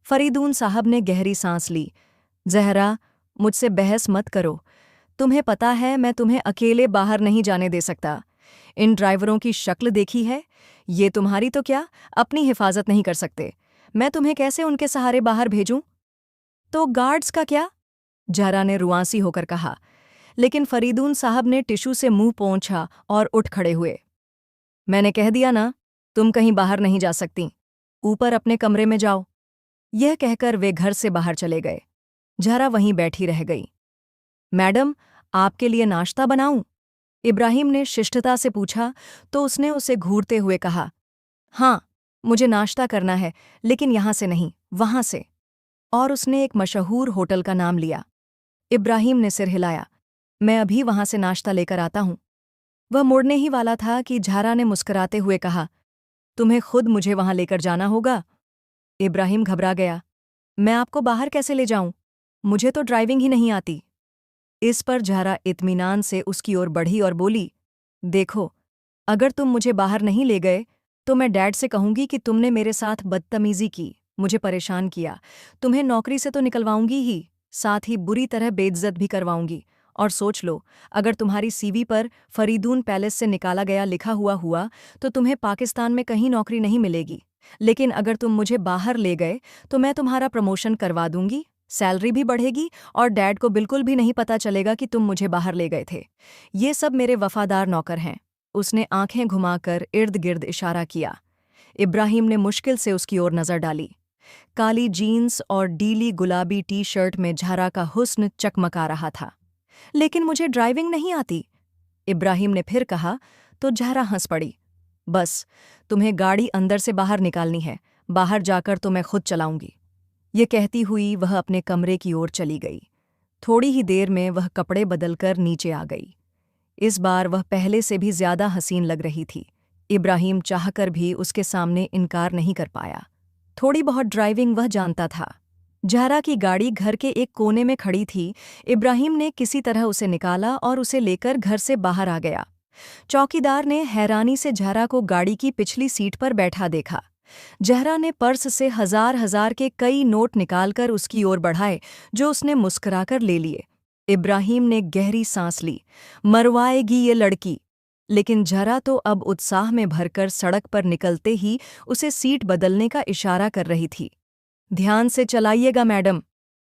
फरीदून साहब ने गहरी सांस ली। जहरा, मुझसे बहस मत करो। तुम्हें पता है मैं तुम्हें अकेले बाहर नहीं जाने दे सकता। इन ड्राइवरों की शक्ल देखी है? ये तुम्हारी तो क्या, अपनी हिफाजत नहीं कर सकते। मैं तुम्हें कैसे उनके सहारे बाहर भेजूं? तो गार्ड्स का क्या? जहरा ने रुआंसी होकर कहा। लेकिन फरीदून साहब ने टिश्यू से मुंह पोंछा और उठ खड़े हुए। मैंने कह दिया ना, तुम कहीं बाहर नहीं जा सकती। ऊपर अपने कमरे में जाओ। यह कहकर वे घर से बाहर चले गए। जहरा वहीं बैठी रह गई। मैडम, आपके लिए नाश्ता बनाऊं? इब्राहिम ने शिष्टता से पूछा तो उसने उसे घूरते हुए कहा, हाँ, मुझे नाश्ता करना है, लेकिन यहां से नहीं, वहां से। और उसने एक मशहूर होटल का नाम लिया। इब्राहिम ने सिर हिलाया। मैं अभी वहां से नाश्ता लेकर आता हूं। वह मुड़ने ही वाला था कि झारा ने मुस्कुराते हुए कहा, तुम्हें खुद मुझे वहां लेकर जाना होगा। इब्राहिम घबरा गया। मैं आपको बाहर कैसे ले जाऊं? मुझे तो ड्राइविंग ही नहीं आती। इस पर झारा इत्मीनान से उसकी ओर बढ़ी और बोली, देखो, अगर तुम मुझे बाहर नहीं ले गए तो मैं डैड से कहूंगी कि तुमने मेरे साथ बदतमीजी की, मुझे परेशान किया। तुम्हें नौकरी से तो निकलवाऊंगी ही, साथ ही बुरी तरह बेइज्जत भी करवाऊंगी। और सोच लो, अगर तुम्हारी सीवी पर फरीदून पैलेस से निकाला गया लिखा हुआ तो तुम्हें पाकिस्तान में कहीं नौकरी नहीं मिलेगी। लेकिन अगर तुम मुझे बाहर ले गए तो मैं तुम्हारा प्रमोशन करवा दूंगी, सैलरी भी बढ़ेगी और डैड को बिल्कुल भी नहीं पता चलेगा कि तुम मुझे बाहर ले गए थे। ये सब मेरे वफादार नौकर हैं। उसने आंखें घुमाकर इर्द गिर्द इशारा किया। इब्राहिम ने मुश्किल से उसकी ओर नजर डाली। काली जीन्स और डीली गुलाबी टी शर्ट में झारा का हुस्न चकमका रहा था। लेकिन मुझे ड्राइविंग नहीं आती, इब्राहिम ने फिर कहा तो झारा हंस पड़ी। बस, तुम्हें गाड़ी अंदर से बाहर निकालनी है, बाहर जाकर तो मैं खुद चलाऊंगी। ये कहती हुई वह अपने कमरे की ओर चली गई। थोड़ी ही देर में वह कपड़े बदलकर नीचे आ गई। इस बार वह पहले से भी ज्यादा हसीन लग रही थी। इब्राहिम चाहकर भी उसके सामने इनकार नहीं कर पाया। थोड़ी बहुत ड्राइविंग वह जानता था। जहरा की गाड़ी घर के एक कोने में खड़ी थी। इब्राहिम ने किसी तरह उसे निकाला और उसे लेकर घर से बाहर आ गया। चौकीदार ने हैरानी से जहरा को गाड़ी की पिछली सीट पर बैठा देखा। जहरा ने पर्स से हजार के कई नोट निकालकर उसकी ओर बढ़ाए, जो उसने मुस्कुराकर ले लिए। इब्राहिम ने गहरी सांस ली। मरवाएगी ये लड़की। लेकिन जहरा तो अब उत्साह में भरकर सड़क पर निकलते ही उसे सीट बदलने का इशारा कर रही थी। ध्यान से चलाइएगा मैडम,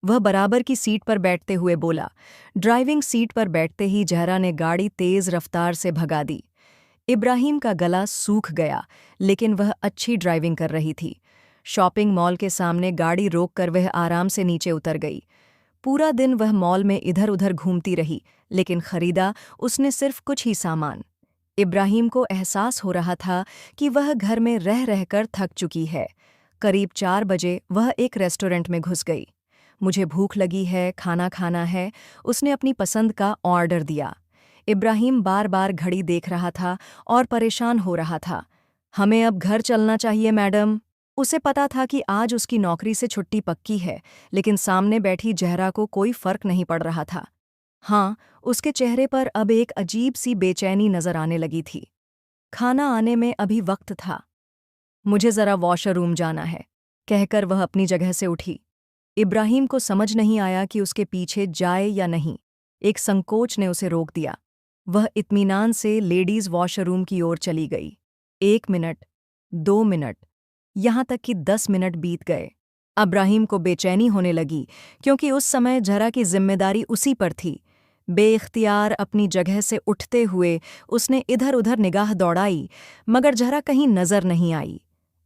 वह बराबर की सीट पर बैठते हुए बोला। ड्राइविंग सीट पर बैठते ही जहरा ने गाड़ी तेज रफ्तार से भगा दी। इब्राहिम का गला सूख गया, लेकिन वह अच्छी ड्राइविंग कर रही थी। शॉपिंग मॉल के सामने गाड़ी रोककर वह आराम से नीचे उतर गई। पूरा दिन वह मॉल में इधर उधर घूमती रही, लेकिन खरीदा उसने सिर्फ कुछ ही सामान। इब्राहिम को एहसास हो रहा था कि वह घर में रह रहकर थक चुकी है। करीब 4 बजे वह एक रेस्टोरेंट में घुस गई। मुझे भूख लगी है, खाना खाना है, उसने अपनी पसंद का ऑर्डर दिया। इब्राहिम बार बार घड़ी देख रहा था और परेशान हो रहा था। हमें अब घर चलना चाहिए मैडम। उसे पता था कि आज उसकी नौकरी से छुट्टी पक्की है, लेकिन सामने बैठी जहरा को कोई फर्क नहीं पड़ रहा था। हाँ, उसके चेहरे पर अब एक अजीब सी बेचैनी नजर आने लगी थी। खाना आने में अभी वक्त था। मुझे जरा वॉशरूम जाना है, कहकर वह अपनी जगह से उठी। इब्राहिम को समझ नहीं आया कि उसके पीछे जाए या नहीं। एक संकोच ने उसे रोक दिया। वह इत्मीनान से लेडीज वॉशरूम की ओर चली गई। 1 मिनट, 2 मिनट, यहाँ तक कि 10 मिनट बीत गए। इब्राहिम को बेचैनी होने लगी, क्योंकि उस समय जहरा की जिम्मेदारी उसी पर थी। बेइख्तियार अपनी जगह से उठते हुए उसने इधर उधर निगाह दौड़ाई, मगर जहरा कहीं नजर नहीं आई।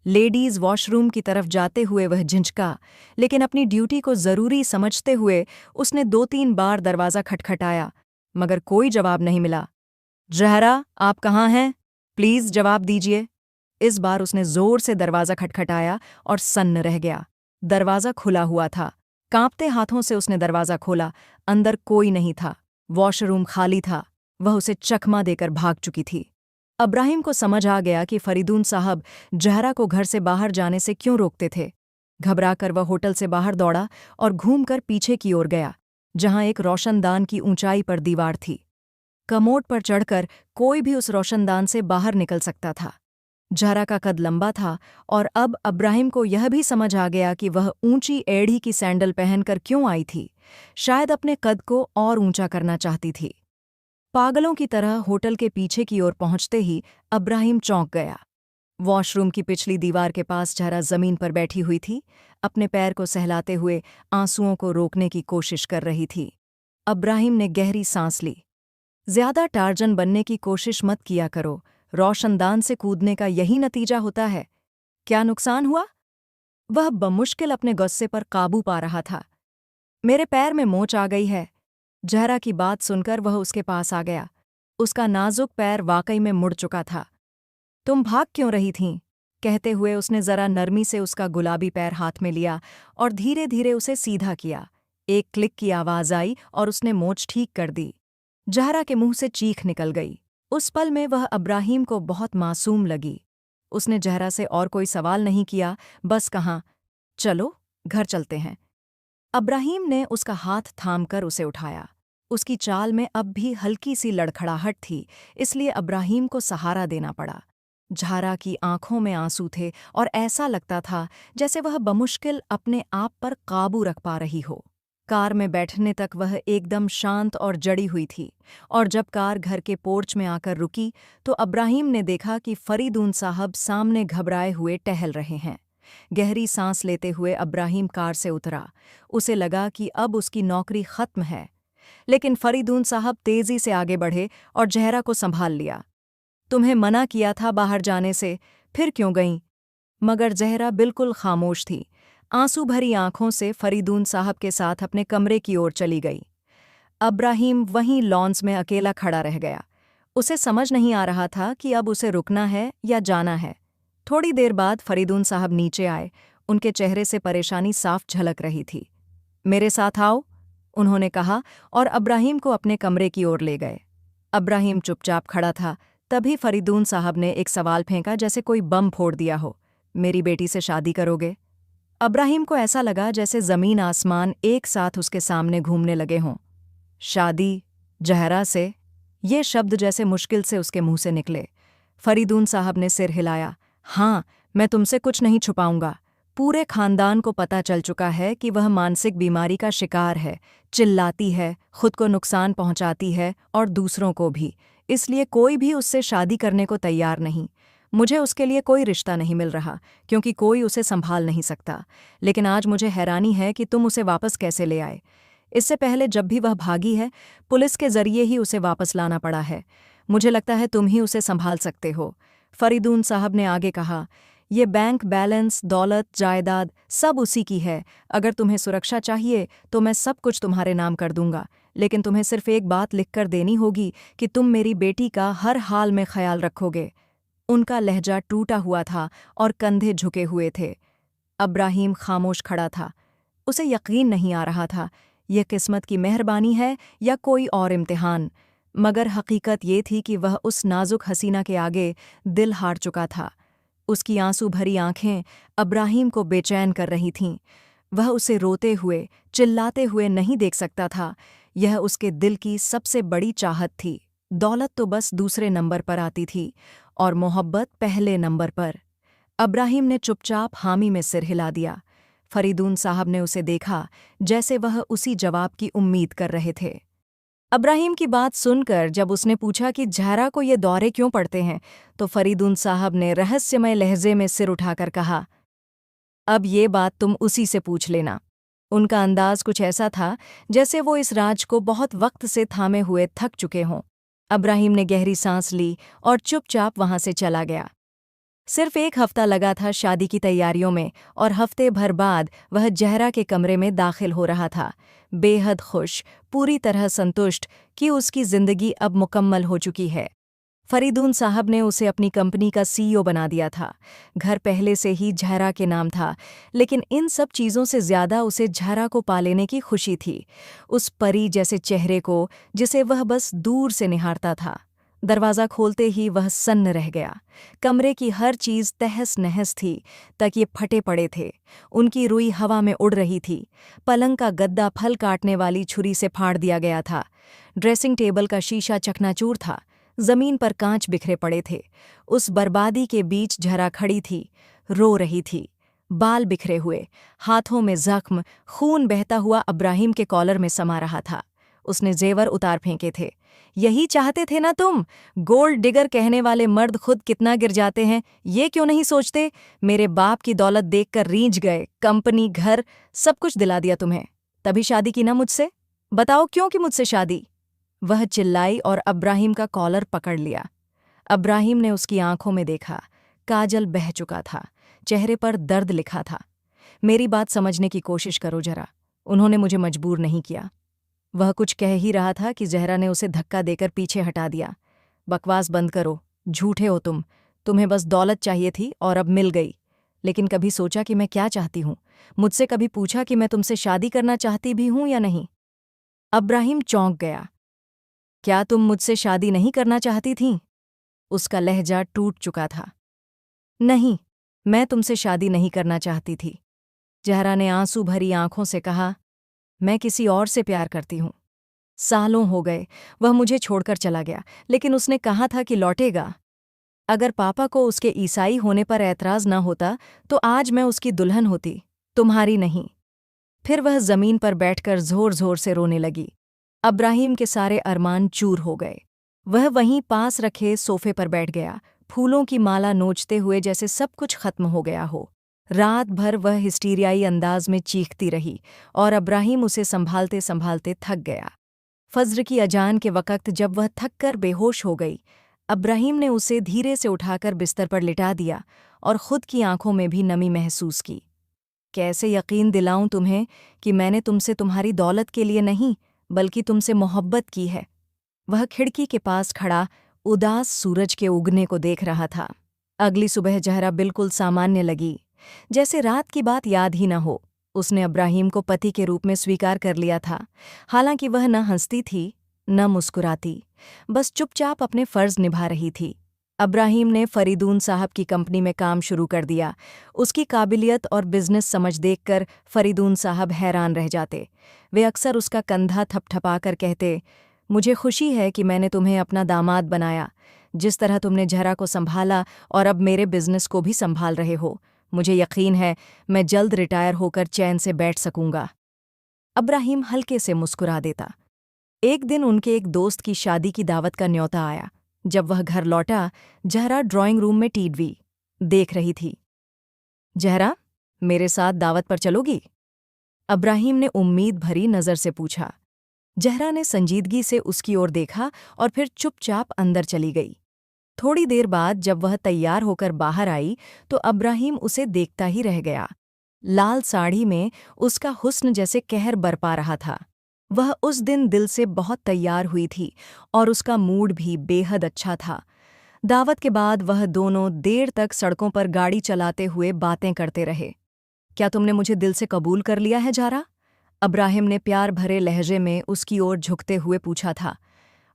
लेडीज वॉशरूम की तरफ जाते हुए वह झिंझका, लेकिन अपनी ड्यूटी को जरूरी समझते हुए उसने 2-3 बार दरवाज़ा खटखटाया, मगर कोई जवाब नहीं मिला। जहरा, आप कहाँ हैं? प्लीज जवाब दीजिए। इस बार उसने जोर से दरवाज़ा खटखटाया और सन्न रह गया। दरवाज़ा खुला हुआ था। कांपते हाथों से उसने दरवाज़ा खोला। अंदर कोई नहीं था। वॉशरूम खाली था। वह उसे चकमा देकर भाग चुकी थी। इब्राहिम को समझ आ गया कि फरीदून साहब जहरा को घर से बाहर जाने से क्यों रोकते थे। घबराकर वह होटल से बाहर दौड़ा और घूमकर पीछे की ओर गया, जहां एक रोशनदान की ऊंचाई पर दीवार थी। कमोड पर चढ़कर कोई भी उस रोशनदान से बाहर निकल सकता था। जहरा का कद लंबा था और अब इब्राहिम को यह भी समझ आ गया कि वह ऊंची एड़ी की सैंडल पहनकर क्यों आई थी। शायद अपने कद को और ऊंचा करना चाहती थी। पागलों की तरह होटल के पीछे की ओर पहुंचते ही इब्राहिम चौंक गया। वॉशरूम की पिछली दीवार के पास जहरा जमीन पर बैठी हुई थी, अपने पैर को सहलाते हुए आंसुओं को रोकने की कोशिश कर रही थी। इब्राहिम ने गहरी सांस ली। ज्यादा टार्जन बनने की कोशिश मत किया करो, रोशनदान से कूदने का यही नतीजा होता है। क्या नुकसान हुआ? वह बमुश्किल अपने गुस्से पर काबू पा रहा था। मेरे पैर में मोच आ गई है। जहरा की बात सुनकर वह उसके पास आ गया। उसका नाजुक पैर वाकई में मुड़ चुका था। तुम भाग क्यों रही थीं? कहते हुए उसने जरा नरमी से उसका गुलाबी पैर हाथ में लिया और धीरे धीरे उसे सीधा किया। एक क्लिक की आवाज आई और उसने मोच ठीक कर दी। जहरा के मुंह से चीख निकल गई। उस पल में वह अब्राहीम को बहुत मासूम लगी। उसने जहरा से और कोई सवाल नहीं किया, बस कहा, चलो घर चलते हैं। अब्राहीम ने उसका हाथ थामकर उसे उठाया। उसकी चाल में अब भी हल्की सी लड़खड़ाहट थी, इसलिए अब्राहीम को सहारा देना पड़ा। जहरा की आंखों में आंसू थे और ऐसा लगता था जैसे वह बमुश्किल अपने आप पर काबू रख पा रही हो। कार में बैठने तक वह एकदम शांत और जड़ी हुई थी, और जब कार घर के पोर्च में आकर रुकी तो अब्राहीम ने देखा कि फरीदून साहब सामने घबराए हुए टहल रहे हैं। गहरी सांस लेते हुए अब्राहीम कार से उतरा। उसे लगा कि अब उसकी नौकरी खत्म है, लेकिन फरीदून साहब तेजी से आगे बढ़े और जहरा को संभाल लिया। तुम्हें मना किया था बाहर जाने से, फिर क्यों गईं? मगर जहरा बिल्कुल खामोश थी। आंसू भरी आंखों से फरीदून साहब के साथ अपने कमरे की ओर चली गई। अब्राहीम वहीं लॉन्स में अकेला खड़ा रह गया। उसे समझ नहीं आ रहा था कि अब उसे रुकना है या जाना है। थोड़ी देर बाद फरीदून साहब नीचे आए। उनके चेहरे से परेशानी साफ झलक रही थी। मेरे साथ आओ, उन्होंने कहा और अब्राहीम को अपने कमरे की ओर ले गए। अब्राहीम चुपचाप खड़ा था। तभी फरीदून साहब ने एक सवाल फेंका जैसे कोई बम फोड़ दिया हो। मेरी बेटी से शादी करोगे? अब्राहीम को ऐसा लगा जैसे जमीन आसमान एक साथ उसके सामने घूमने लगे हों। शादी? जहरा से? ये शब्द जैसे मुश्किल से उसके मुंह से निकले। फरीदून साहब ने सिर हिलाया। हाँ, मैं तुमसे कुछ नहीं छुपाऊंगा। पूरे खानदान को पता चल चुका है कि वह मानसिक बीमारी का शिकार है। चिल्लाती है, खुद को नुकसान पहुंचाती है और दूसरों को भी। इसलिए कोई भी उससे शादी करने को तैयार नहीं। मुझे उसके लिए कोई रिश्ता नहीं मिल रहा, क्योंकि कोई उसे संभाल नहीं सकता। लेकिन आज मुझे हैरानी है कि तुम उसे वापस कैसे ले आए। इससे पहले जब भी वह भागी है, पुलिस के जरिए ही उसे वापस लाना पड़ा है। मुझे लगता है तुम ही उसे संभाल सकते हो। फरीदून साहब ने आगे कहा, ये बैंक बैलेंस, दौलत, जायदाद सब उसी की है। अगर तुम्हें सुरक्षा चाहिए तो मैं सब कुछ तुम्हारे नाम कर दूंगा, लेकिन तुम्हें सिर्फ एक बात लिखकर देनी होगी कि तुम मेरी बेटी का हर हाल में ख्याल रखोगे। उनका लहजा टूटा हुआ था और कंधे झुके हुए थे। अब्राहीम खामोश खड़ा था। उसे यकीन नहीं आ रहा था, यह किस्मत की मेहरबानी है या कोई और इम्तिहान। मगर हकीकत ये थी कि वह उस नाजुक हसीना के आगे दिल हार चुका था। उसकी आंसू भरी आंखें अब्राहीम को बेचैन कर रही थीं। वह उसे रोते हुए, चिल्लाते हुए नहीं देख सकता था। यह उसके दिल की सबसे बड़ी चाहत थी। दौलत तो बस दूसरे नंबर पर आती थी और मोहब्बत पहले नंबर पर। अब्राहीम ने चुपचाप हामी में सिर हिला दिया। फरीदून साहब ने उसे देखा जैसे वह उसी जवाब की उम्मीद कर रहे थे। अब्राहीम की बात सुनकर जब उसने पूछा कि जहरा को ये दौरे क्यों पड़ते हैं, तो फरीदून साहब ने रहस्यमय लहजे में सिर उठाकर कहा, अब ये बात तुम उसी से पूछ लेना। उनका अंदाज कुछ ऐसा था जैसे वो इस राज को बहुत वक्त से थामे हुए थक चुके हों। अब्राहीम ने गहरी सांस ली और चुपचाप वहां से चला गया। सिर्फ एक हफ्ता लगा था शादी की तैयारियों में, और हफ्ते भर बाद वह जहरा के कमरे में दाखिल हो रहा था, बेहद खुश, पूरी तरह संतुष्ट कि उसकी जिंदगी अब मुकम्मल हो चुकी है। फरीदून साहब ने उसे अपनी कंपनी का सीईओ बना दिया था। घर पहले से ही जहरा के नाम था, लेकिन इन सब चीज़ों से ज़्यादा उसे जहरा को पा लेने की खुशी थी, उस परी जैसे चेहरे को जिसे वह बस दूर से निहारता था। दरवाज़ा खोलते ही वह सन्न रह गया। कमरे की हर चीज़ तहस नहस थी, तकिए फटे पड़े थे, उनकी रुई हवा में उड़ रही थी। पलंग का गद्दा फल काटने वाली छुरी से फाड़ दिया गया था। ड्रेसिंग टेबल का शीशा चकनाचूर था। जमीन पर कांच बिखरे पड़े थे। उस बर्बादी के बीच जहरा खड़ी थी, रो रही थी, बाल बिखरे हुए, हाथों में जख्म, खून बहता हुआ अब्राहीम के कॉलर में समा रहा था। उसने जेवर उतार फेंके थे। यही चाहते थे ना तुम? गोल्ड डिगर कहने वाले मर्द खुद कितना गिर जाते हैं, ये क्यों नहीं सोचते? मेरे बाप की दौलत देखकर रीझ गए, कंपनी, घर, सब कुछ दिला दिया तुम्हें। तभी शादी की ना मुझसे? बताओ क्यों की मुझसे शादी? वह चिल्लाई और अब्राहीम का कॉलर पकड़ लिया। अब्राहीम ने उसकी आंखों में देखा, काजल बह चुका था, चेहरे पर दर्द लिखा था। मेरी बात समझने की कोशिश करो जरा। उन्होंने मुझे मजबूर नहीं किया। वह कुछ कह ही रहा था कि जहरा ने उसे धक्का देकर पीछे हटा दिया। बकवास बंद करो, झूठे हो तुम। तुम्हें बस दौलत चाहिए थी और अब मिल गई। लेकिन कभी सोचा कि मैं क्या चाहती हूँ? मुझसे कभी पूछा कि मैं तुमसे शादी करना चाहती भी हूँ या नहीं? अब्राहिम चौंक गया। क्या तुम मुझसे शादी नहीं करना चाहती थीं? उसका लहजा टूट चुका था। नहीं, मैं तुमसे शादी नहीं करना चाहती थी। जहरा ने आंसू भरी आंखों से कहा, मैं किसी और से प्यार करती हूँ। सालों हो गए, वह मुझे छोड़कर चला गया, लेकिन उसने कहा था कि लौटेगा। अगर पापा को उसके ईसाई होने पर ऐतराज न होता तो आज मैं उसकी दुल्हन होती, तुम्हारी नहीं। फिर वह जमीन पर बैठकर जोर जोर से रोने लगी। अब्राहिम के सारे अरमान चूर हो गए। वह वहीं पास रखे सोफे पर बैठ गया, फूलों की माला नोचते हुए जैसे सब कुछ खत्म हो गया हो। रात भर वह हिस्टीरियाई अंदाज में चीखती रही और अब्राहिम उसे संभालते संभालते थक गया। फज्र की अजान के वक़्त जब वह थक कर बेहोश हो गई, अब्राहिम ने उसे धीरे से उठाकर बिस्तर पर लिटा दिया और खुद की आंखों में भी नमी महसूस की। कैसे यकीन दिलाऊं तुम्हें कि मैंने तुमसे तुम्हारी दौलत के लिए नहीं, बल्कि तुमसे मोहब्बत की है। वह खिड़की के पास खड़ा उदास सूरज के उगने को देख रहा था। अगली सुबह जहरा बिल्कुल सामान्य लगी, जैसे रात की बात याद ही न हो। उसने अब्राहिम को पति के रूप में स्वीकार कर लिया था। हालांकि वह न हंसती थी न मुस्कुराती, बस चुपचाप अपने फर्ज निभा रही थी। अब्राहिम ने फरीदून साहब की कंपनी में काम शुरू कर दिया। उसकी काबिलियत और बिजनेस समझ देखकर फरीदून साहब हैरान रह जाते। वे अक्सर उसका कंधा थपथपाकर कहते, मुझे खुशी है कि मैंने तुम्हें अपना दामाद बनाया। जिस तरह तुमने जहरा को संभाला और अब मेरे बिजनेस को भी संभाल रहे हो, मुझे यकीन है मैं जल्द रिटायर होकर चैन से बैठ सकूंगा। अब्राहिम हल्के से मुस्कुरा देता। एक दिन उनके एक दोस्त की शादी की दावत का न्योता आया। जब वह घर लौटा, जहरा ड्राइंग रूम में टीवी देख रही थी। जहरा, मेरे साथ दावत पर चलोगी? अब्राहिम ने उम्मीद भरी नजर से पूछा। जहरा ने संजीदगी से उसकी ओर देखा और फिर चुपचाप अंदर चली गई। थोड़ी देर बाद जब वह तैयार होकर बाहर आई तो अब्राहिम उसे देखता ही रह गया। लाल साड़ी में उसका हुस्न जैसे कहर बरपा रहा था। वह उस दिन दिल से बहुत तैयार हुई थी और उसका मूड भी बेहद अच्छा था। दावत के बाद वह दोनों देर तक सड़कों पर गाड़ी चलाते हुए बातें करते रहे। क्या तुमने मुझे दिल से कबूल कर लिया है जारा? अब्राहिम ने प्यार भरे लहजे में उसकी ओर झुकते हुए पूछा था।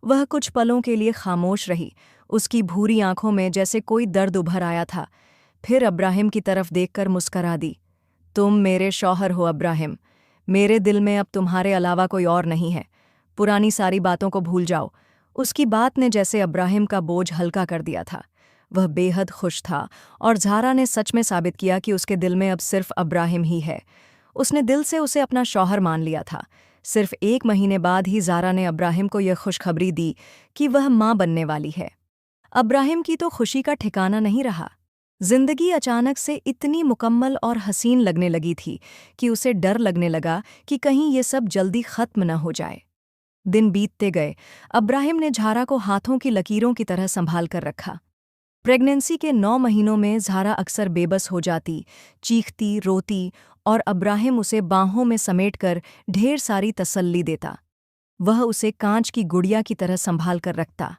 वह कुछ पलों के लिए खामोश रही। उसकी भूरी आंखों में जैसे कोई दर्द उभर आया था। फिर अब्राहिम की तरफ देखकर मुस्करा दी। तुम मेरे शौहर हो अब्राहिम। मेरे दिल में अब तुम्हारे अलावा कोई और नहीं है। पुरानी सारी बातों को भूल जाओ। उसकी बात ने जैसे अब्राहिम का बोझ हल्का कर दिया था। वह बेहद खुश था और ज़ारा ने सच में साबित किया कि उसके दिल में अब सिर्फ अब्राहिम ही है। उसने दिल से उसे अपना शौहर मान लिया था। सिर्फ 1 महीने बाद ही ज़ारा ने अब्राहिम को यह खुशखबरी दी कि वह माँ बनने वाली है। अब्राहिम की तो खुशी का ठिकाना नहीं रहा। जिंदगी अचानक से इतनी मुकम्मल और हसीन लगने लगी थी कि उसे डर लगने लगा कि कहीं ये सब जल्दी खत्म न हो जाए। दिन बीतते गए। अब्राहिम ने ज़ारा को हाथों की लकीरों की तरह संभाल कर रखा। प्रेगनेंसी के 9 महीनों में ज़ारा अक्सर बेबस हो जाती, चीखती, रोती और अब्राहिम उसे बाहों में समेटकर ढेर सारी तसल्ली देता। वह उसे कांच की गुड़िया की तरह संभाल कर रखता।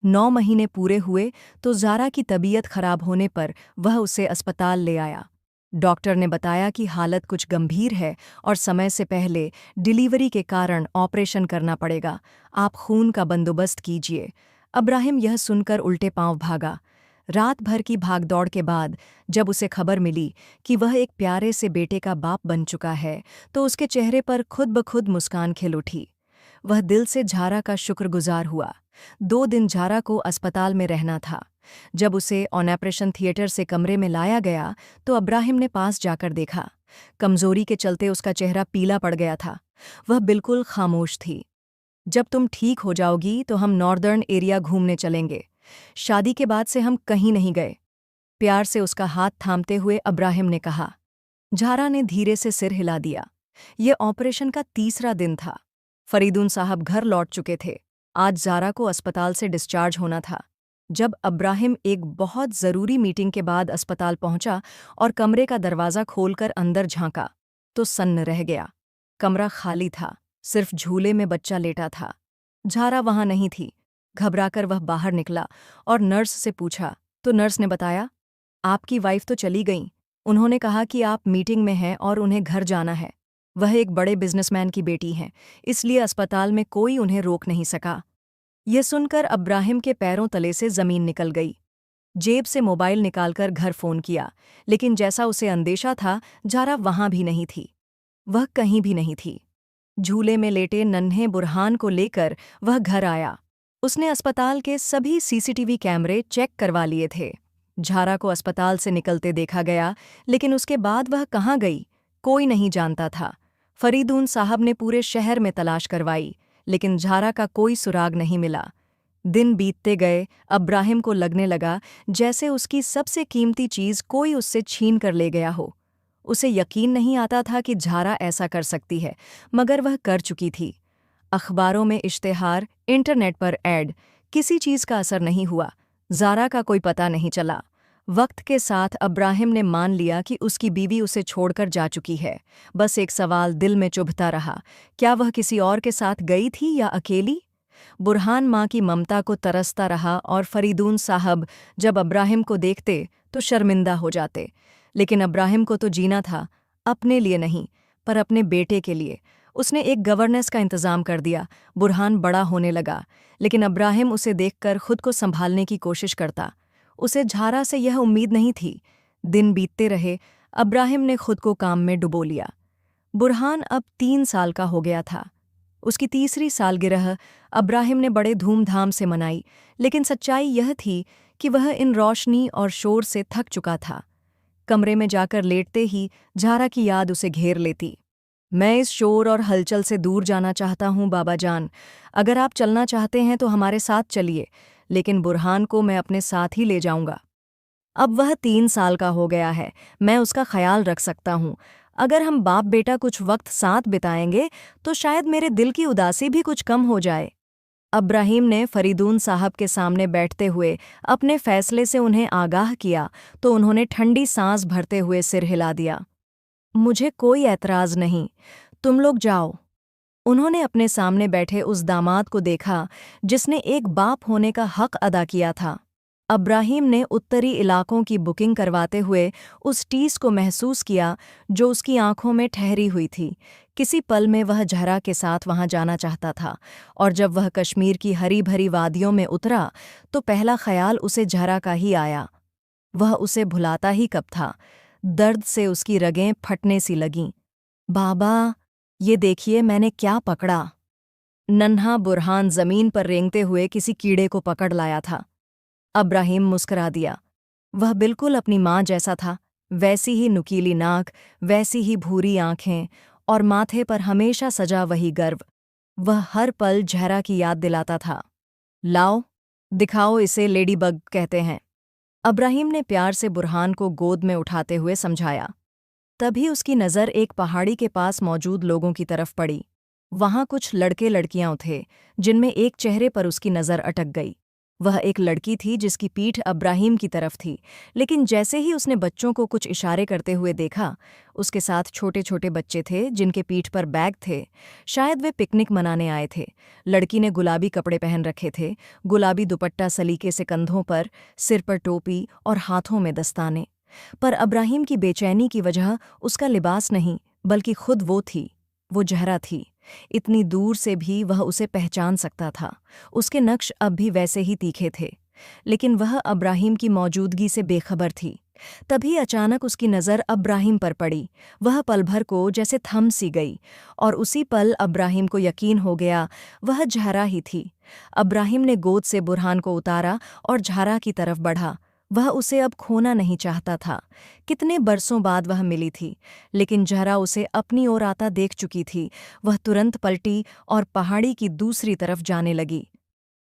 9 महीने पूरे हुए तो ज़ारा की तबीयत खराब होने पर वह उसे अस्पताल ले आया। डॉक्टर ने बताया कि हालत कुछ गंभीर है और समय से पहले डिलीवरी के कारण ऑपरेशन करना पड़ेगा। आप खून का बंदोबस्त कीजिए। अब्राहिम यह सुनकर उल्टे पांव भागा। रात भर की भागदौड़ के बाद जब उसे खबर मिली कि वह एक प्यारे से बेटे का बाप बन चुका है तो उसके चेहरे पर खुद ब खुद मुस्कान खिल उठी। वह दिल से ज़ारा का शुक्रगुजार हुआ। 2 दिन ज़ारा को अस्पताल में रहना था। जब उसे ऑपरेशन थिएटर से कमरे में लाया गया तो अब्राहिम ने पास जाकर देखा। कमजोरी के चलते उसका चेहरा पीला पड़ गया था। वह बिल्कुल खामोश थी। जब तुम ठीक हो जाओगी तो हम नॉर्दर्न एरिया घूमने चलेंगे। शादी के बाद से हम कहीं नहीं गए। प्यार से उसका हाथ थामते हुए अब्राहिम ने कहा। ज़ारा ने धीरे से सिर हिला दिया। ये ऑपरेशन का 3रा दिन था। फरीदून साहब घर लौट चुके थे। आज ज़ारा को अस्पताल से डिस्चार्ज होना था। जब अब्राहिम एक बहुत ज़रूरी मीटिंग के बाद अस्पताल पहुंचा और कमरे का दरवाज़ा खोलकर अंदर झांका तो सन्न रह गया। कमरा खाली था, सिर्फ झूले में बच्चा लेटा था। झारा वहां नहीं थी। घबराकर वह बाहर निकला और नर्स से पूछा तो नर्स ने बताया, आपकी वाइफ तो चली गईं। उन्होंने कहा कि आप मीटिंग में हैं और उन्हें घर जाना है। वह एक बड़े बिजनेसमैन की बेटी हैं, इसलिए अस्पताल में कोई उन्हें रोक नहीं सका। यह सुनकर अब्राहिम के पैरों तले से जमीन निकल गई। जेब से मोबाइल निकालकर घर फोन किया, लेकिन जैसा उसे अंदेशा था, झारा वहां भी नहीं थी। वह कहीं भी नहीं थी। झूले में लेटे नन्हे बुरहान को लेकर वह घर आया। उसने अस्पताल के सभी सीसीटीवी कैमरे चेक करवा लिए थे। झारा को अस्पताल से निकलते देखा गया, लेकिन उसके बाद वह कहाँ गई, कोई नहीं जानता था। फरीदून साहब ने पूरे शहर में तलाश करवाई, लेकिन झारा का कोई सुराग नहीं मिला। दिन बीतते गए, अब्राहिम को लगने लगा जैसे उसकी सबसे कीमती चीज़ कोई उससे छीन कर ले गया हो। उसे यकीन नहीं आता था कि झारा ऐसा कर सकती है, मगर वह कर चुकी थी। अखबारों में इश्तेहार, इंटरनेट पर ऐड, किसी चीज़ का असर नहीं हुआ। ज़ारा का कोई पता नहीं चला। वक्त के साथ अब्राहिम ने मान लिया कि उसकी बीवी उसे छोड़कर जा चुकी है। बस एक सवाल दिल में चुभता रहा, क्या वह किसी और के साथ गई थी या अकेली? बुरहान माँ की ममता को तरसता रहा और फरीदून साहब जब अब्राहिम को देखते तो शर्मिंदा हो जाते। लेकिन अब्राहिम को तो जीना था, अपने लिए नहीं, पर अपने बेटे के लिए। उसने एक गवर्नेंस का इंतज़ाम कर दिया। बुरहान बड़ा होने लगा, लेकिन अब्राहिम उसे देखकर खुद को संभालने की कोशिश करता। उसे झारा से यह उम्मीद नहीं थी। दिन बीतते रहे, अब्राहिम ने खुद को काम में डुबो लिया। बुरहान अब 3 साल का हो गया था। उसकी तीसरी सालगिरह अब्राहिम ने बड़े धूमधाम से मनाई, लेकिन सच्चाई यह थी कि वह इन रोशनी और शोर से थक चुका था। कमरे में जाकर लेटते ही झारा की याद उसे घेर लेती। मैं इस शोर और हलचल से दूर जाना चाहता हूँ बाबा जान। अगर आप चलना चाहते हैं तो हमारे साथ चलिए, लेकिन बुरहान को मैं अपने साथ ही ले जाऊंगा। अब वह 3 साल का हो गया है, मैं उसका ख्याल रख सकता हूँ। अगर हम बाप बेटा कुछ वक्त साथ बिताएंगे तो शायद मेरे दिल की उदासी भी कुछ कम हो जाए। अब्राहिम ने फरीदून साहब के सामने बैठते हुए अपने फैसले से उन्हें आगाह किया तो उन्होंने ठंडी सांस भरते हुए सिर हिला दिया। मुझे कोई ऐतराज नहीं, तुम लोग जाओ। उन्होंने अपने सामने बैठे उस दामाद को देखा जिसने एक बाप होने का हक अदा किया था। अब्राहिम ने उत्तरी इलाकों की बुकिंग करवाते हुए उस टीस को महसूस किया जो उसकी आंखों में ठहरी हुई थी। किसी पल में वह झरा के साथ वहां जाना चाहता था, और जब वह कश्मीर की हरी भरी वादियों में उतरा तो पहला ख्याल उसे झरा का ही आया। वह उसे भुलाता ही कब था। दर्द से उसकी रगें फटने सी लगीं। बाबा, ये देखिए मैंने क्या पकड़ा। नन्हा बुरहान जमीन पर रेंगते हुए किसी कीड़े को पकड़ लाया था। अब्राहिम मुस्कुरा दिया। वह बिल्कुल अपनी माँ जैसा था, वैसी ही नुकीली नाक, वैसी ही भूरी आंखें, और माथे पर हमेशा सजा वही गर्व। वह हर पल झहरा की याद दिलाता था। लाओ, दिखाओ इसे, लेडीबग कहते हैं। अब्राहिम ने प्यार से बुरहान को गोद में उठाते हुए समझाया। तभी उसकी नज़र एक पहाड़ी के पास मौजूद लोगों की तरफ पड़ी। वहां कुछ लड़के लड़कियां थे, जिनमें एक चेहरे पर उसकी नज़र अटक गई। वह एक लड़की थी जिसकी पीठ अब्राहिम की तरफ थी, लेकिन जैसे ही उसने बच्चों को कुछ इशारे करते हुए देखा, उसके साथ छोटे छोटे बच्चे थे जिनके पीठ पर बैग थे। शायद वे पिकनिक मनाने आए थे। लड़की ने गुलाबी कपड़े पहन रखे थे, गुलाबी दुपट्टा सलीके से कंधों पर, सिर पर टोपी और हाथों में दस्ताने। पर अब्राहिम की बेचैनी की वजह उसका लिबास नहीं, बल्कि खुद वो थी। वो जहरा थी। इतनी दूर से भी वह उसे पहचान सकता था। उसके नक्श अब भी वैसे ही तीखे थे, लेकिन वह अब्राहिम की मौजूदगी से बेखबर थी। तभी अचानक उसकी नज़र अब्राहिम पर पड़ी। वह पल भर को जैसे थम सी गई, और उसी पल अब्राहिम को यकीन हो गया वह झहरा ही थी। अब्राहिम ने गोद से बुरहान को उतारा और झारा की तरफ बढ़ा। वह उसे अब खोना नहीं चाहता था। कितने बरसों बाद वह मिली थी, लेकिन जहरा उसे अपनी ओर आता देख चुकी थी। वह तुरंत पलटी और पहाड़ी की दूसरी तरफ जाने लगी।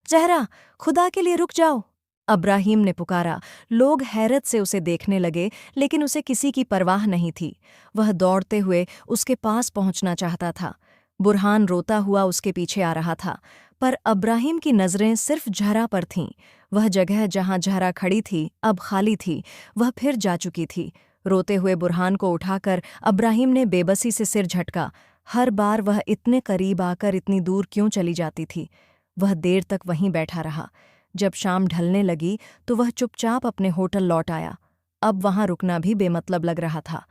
जहरा, खुदा के लिए रुक जाओ, अब्राहिम ने पुकारा। लोग हैरत से उसे देखने लगे, लेकिन उसे किसी की परवाह नहीं थी। वह दौड़ते हुए उसके पास पहुंचना चाहता था। बुरहान रोता हुआ उसके पीछे आ रहा था, पर अब्राहिम की नज़रें सिर्फ ज़हरा पर थीं। वह जगह जहां ज़हरा खड़ी थी अब खाली थी, वह फिर जा चुकी थी। रोते हुए बुरहान को उठाकर अब्राहिम ने बेबसी से सिर झटका। हर बार वह इतने करीब आकर इतनी दूर क्यों चली जाती थी? वह देर तक वहीं बैठा रहा। जब शाम ढलने लगी तो वह चुपचाप अपने होटल लौट आया। अब वहां रुकना भी बेमतलब लग रहा था।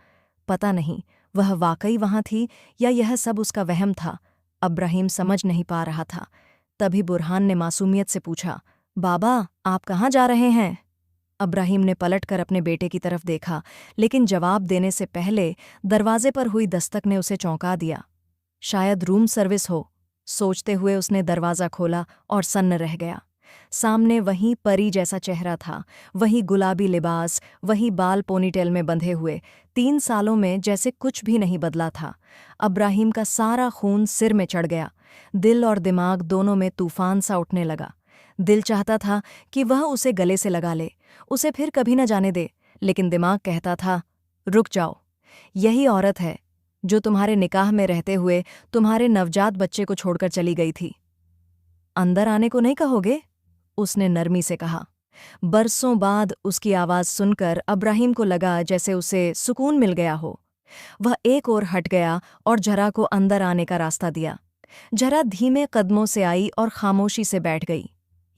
पता नहीं वह वाकई वहां थी या यह सब उसका वहम था। अब्राहिम समझ नहीं पा रहा था। तभी बुरहान ने मासूमियत से पूछा, बाबा, आप कहाँ जा रहे हैं? अब्राहिम ने पलटकर अपने बेटे की तरफ देखा, लेकिन जवाब देने से पहले दरवाजे पर हुई दस्तक ने उसे चौंका दिया। शायद रूम सर्विस हो, सोचते हुए उसने दरवाज़ा खोला और सन्न रह गया। सामने वही परी जैसा चेहरा था, वही गुलाबी लिबास, वही बाल पोनीटेल में बंधे हुए। 3 सालों में जैसे कुछ भी नहीं बदला था। अब्राहिम का सारा खून सिर में चढ़ गया। दिल और दिमाग दोनों में तूफान सा उठने लगा। दिल चाहता था कि वह उसे गले से लगा ले, उसे फिर कभी न जाने दे, लेकिन दिमाग कहता था, रुक जाओ, यही औरत है जो तुम्हारे निकाह में रहते हुए तुम्हारे नवजात बच्चे को छोड़कर चली गई थी। अंदर आने को नहीं कहोगे? उसने नरमी से कहा। बरसों बाद उसकी आवाज़ सुनकर अब्राहिम को लगा जैसे उसे सुकून मिल गया हो। वह एक ओर हट गया और ज़हरा को अंदर आने का रास्ता दिया। ज़हरा धीमे कदमों से आई और खामोशी से बैठ गई।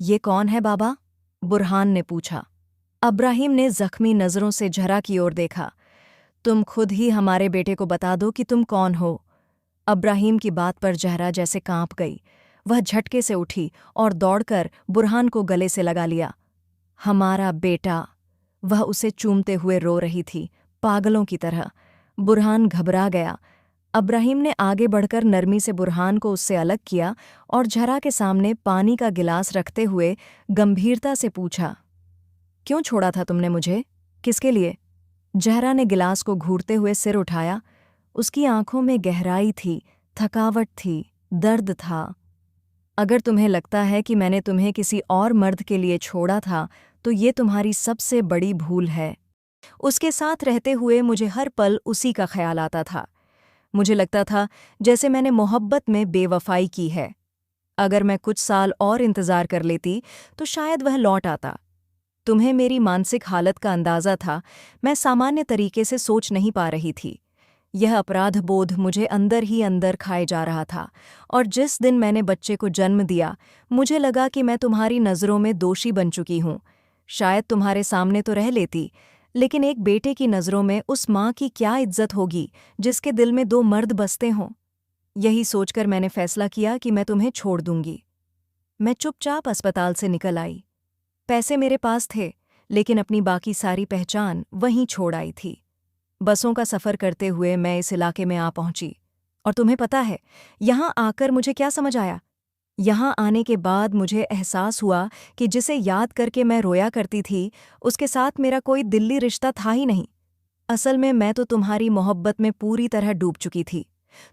ये कौन है बाबा? बुरहान ने पूछा। अब्राहिम ने जख्मी नज़रों से ज़हरा की ओर देखा। तुम खुद ही हमारे बेटे को बता दो कि तुम कौन हो। अब्राहिम की बात पर ज़हरा जैसे कांप गई। वह झटके से उठी और दौड़कर बुरहान को गले से लगा लिया। हमारा बेटा। वह उसे चूमते हुए रो रही थी, पागलों की तरह। बुरहान घबरा गया। अब्राहिम ने आगे बढ़कर नरमी से बुरहान को उससे अलग किया और ज़हरा के सामने पानी का गिलास रखते हुए गंभीरता से पूछा, क्यों छोड़ा था तुमने मुझे? किसके लिए? ज़हरा ने गिलास को घूरते हुए सिर उठाया। उसकी आंखों में गहराई थी, थकावट थी, दर्द था। अगर तुम्हें लगता है कि मैंने तुम्हें किसी और मर्द के लिए छोड़ा था, तो ये तुम्हारी सबसे बड़ी भूल है। उसके साथ रहते हुए मुझे हर पल उसी का ख्याल आता था। मुझे लगता था जैसे मैंने मोहब्बत में बेवफाई की है। अगर मैं कुछ साल और इंतज़ार कर लेती, तो शायद वह लौट आता। तुम्हें मेरी मानसिक हालत का अंदाज़ा था। मैं सामान्य तरीके से सोच नहीं पा रही थी। यह अपराध बोध मुझे अंदर ही अंदर खाए जा रहा था, और जिस दिन मैंने बच्चे को जन्म दिया, मुझे लगा कि मैं तुम्हारी नज़रों में दोषी बन चुकी हूँ। शायद तुम्हारे सामने तो रह लेती, लेकिन एक बेटे की नज़रों में उस माँ की क्या इज्जत होगी जिसके दिल में 2 मर्द बसते हों। यही सोचकर मैंने फैसला किया कि मैं तुम्हें छोड़ दूंगी। मैं चुपचाप अस्पताल से निकल आई। पैसे मेरे पास थे, लेकिन अपनी बाकी सारी पहचान वहीं छोड़ आई थी। बसों का सफ़र करते हुए मैं इस इलाके में आ पहुंची। और तुम्हें पता है, यहाँ आकर मुझे क्या समझ आया? यहाँ आने के बाद मुझे एहसास हुआ कि जिसे याद करके मैं रोया करती थी, उसके साथ मेरा कोई दिल्ली रिश्ता था ही नहीं। असल में मैं तो तुम्हारी मोहब्बत में पूरी तरह डूब चुकी थी।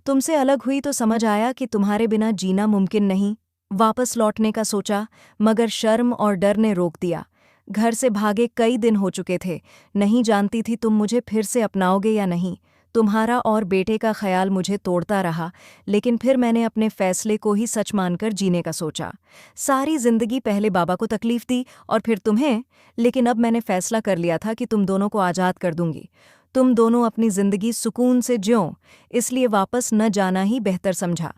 तुमसे अलग हुई तो समझ आया कि तुम्हारे बिना जीना मुमकिन नहीं। वापस लौटने का सोचा, मगर शर्म और डर ने रोक दिया। घर से भागे कई दिन हो चुके थे। नहीं जानती थी तुम मुझे फिर से अपनाओगे या नहीं। तुम्हारा और बेटे का ख्याल मुझे तोड़ता रहा, लेकिन फिर मैंने अपने फैसले को ही सच मानकर जीने का सोचा। सारी जिंदगी पहले बाबा को तकलीफ दी और फिर तुम्हें, लेकिन अब मैंने फैसला कर लिया था कि तुम दोनों को आज़ाद कर दूंगी। तुम दोनों अपनी जिंदगी सुकून से ज्यो, इसलिए वापस न जाना ही बेहतर समझा।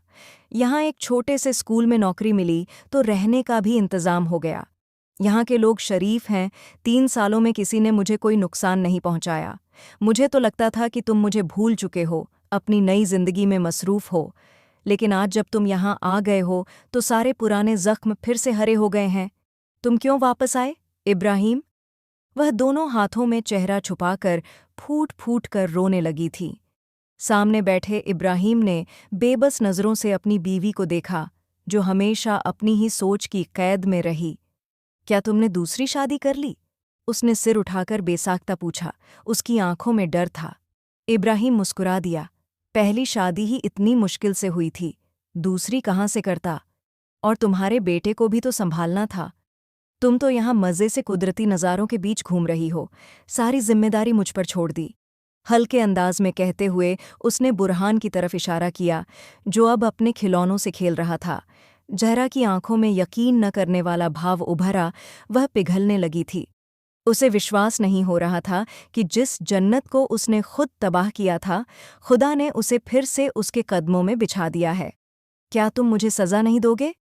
यहाँ एक छोटे से स्कूल में नौकरी मिली तो रहने का भी इंतज़ाम हो गया। यहाँ के लोग शरीफ हैं। 3 सालों में किसी ने मुझे कोई नुकसान नहीं पहुँचाया। मुझे तो लगता था कि तुम मुझे भूल चुके हो, अपनी नई जिंदगी में मसरूफ़ हो। लेकिन आज जब तुम यहाँ आ गए हो तो सारे पुराने जख्म फिर से हरे हो गए हैं। तुम क्यों वापस आए, इब्राहिम? वह दोनों हाथों में चेहरा छुपाकर फूट फूट कर रोने लगी थी। सामने बैठे इब्राहिम ने बेबस नज़रों से अपनी बीवी को देखा, जो हमेशा अपनी ही सोच की कैद में रही। क्या तुमने दूसरी शादी कर ली? उसने सिर उठाकर बेसाख्ता पूछा। उसकी आंखों में डर था। इब्राहिम मुस्कुरा दिया। पहली शादी ही इतनी मुश्किल से हुई थी, दूसरी कहाँ से करता? और तुम्हारे बेटे को भी तो संभालना था। तुम तो यहाँ मज़े से कुदरती नज़ारों के बीच घूम रही हो। सारी जिम्मेदारी मुझ पर छोड़ दी। हल्के अंदाज में कहते हुए उसने बुरहान की तरफ इशारा किया, जो अब अपने खिलौनों से खेल रहा था। जहरा की आंखों में यकीन न करने वाला भाव उभरा, वह पिघलने लगी थी। उसे विश्वास नहीं हो रहा था कि जिस जन्नत को उसने खुद तबाह किया था, खुदा ने उसे फिर से उसके कदमों में बिछा दिया है। क्या तुम मुझे सज़ा नहीं दोगे?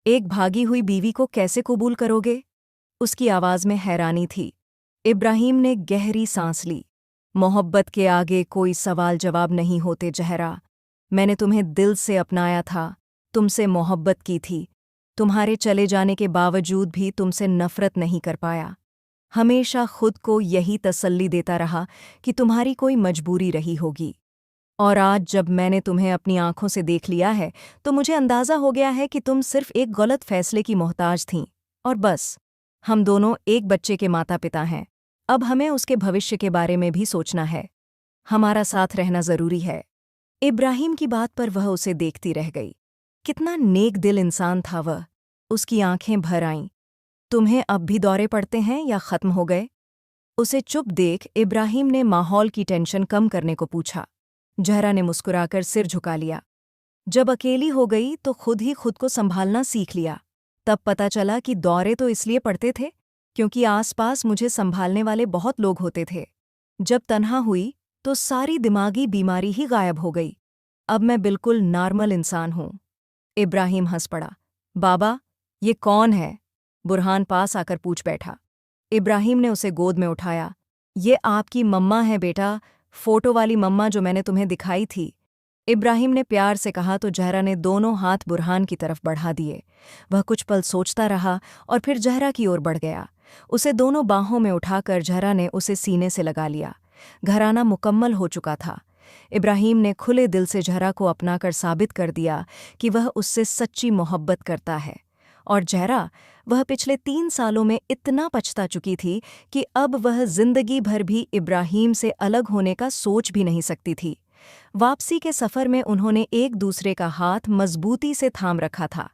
एक भागी हुई बीवी को कैसे कबूल करोगे? उसकी आवाज़ में हैरानी थी। इब्राहिम ने गहरी सांस ली। मोहब्बत के आगे कोई सवाल जवाब नहीं होते जहरा। मैंने तुम्हें दिल से अपनाया था, तुमसे मोहब्बत की थी। तुम्हारे चले जाने के बावजूद भी तुमसे नफ़रत नहीं कर पाया। हमेशा खुद को यही तसल्ली देता रहा कि तुम्हारी कोई मजबूरी रही होगी। और आज जब मैंने तुम्हें अपनी आंखों से देख लिया है, तो मुझे अंदाज़ा हो गया है कि तुम सिर्फ एक गलत फैसले की मोहताज थीं। और बस, हम दोनों एक बच्चे के माता पिता हैं। अब हमें उसके भविष्य के बारे में भी सोचना है। हमारा साथ रहना ज़रूरी है। इब्राहिम की बात पर वह उसे देखती रह गई। कितना नेक दिल इंसान था वह। उसकी आंखें भर आईं। तुम्हें अब भी दौरे पड़ते हैं या ख़त्म हो गए? उसे चुप देख इब्राहिम ने माहौल की टेंशन कम करने को पूछा। जहरा ने मुस्कुराकर सिर झुका लिया। जब अकेली हो गई तो खुद ही खुद को संभालना सीख लिया। तब पता चला कि दौरे तो इसलिए पड़ते थे क्योंकि आसपास मुझे संभालने वाले बहुत लोग होते थे। जब तन्हा हुई तो सारी दिमागी बीमारी ही गायब हो गई। अब मैं बिल्कुल नॉर्मल इंसान हूँ। इब्राहिम हंस पड़ा। बाबा, ये कौन है? बुरहान पास आकर पूछ बैठा। इब्राहिम ने उसे गोद में उठाया। ये आपकी मम्मा है बेटा, फोटो वाली मम्मा जो मैंने तुम्हें दिखाई थी। इब्राहिम ने प्यार से कहा तो जहरा ने दोनों हाथ बुरहान की तरफ बढ़ा दिए। वह कुछ पल सोचता रहा और फिर जहरा की ओर बढ़ गया। उसे दोनों बाहों में उठाकर जहरा ने उसे सीने से लगा लिया। घराना मुकम्मल हो चुका था। इब्राहिम ने खुले दिल से जहरा को अपनाकर साबित कर दिया कि वह उससे सच्ची मोहब्बत करता है। और जहरा, वह पिछले 3 सालों में इतना पछता चुकी थी कि अब वह जिंदगी भर भी इब्राहिम से अलग होने का सोच भी नहीं सकती थी। वापसी के सफ़र में उन्होंने एक दूसरे का हाथ मजबूती से थाम रखा था।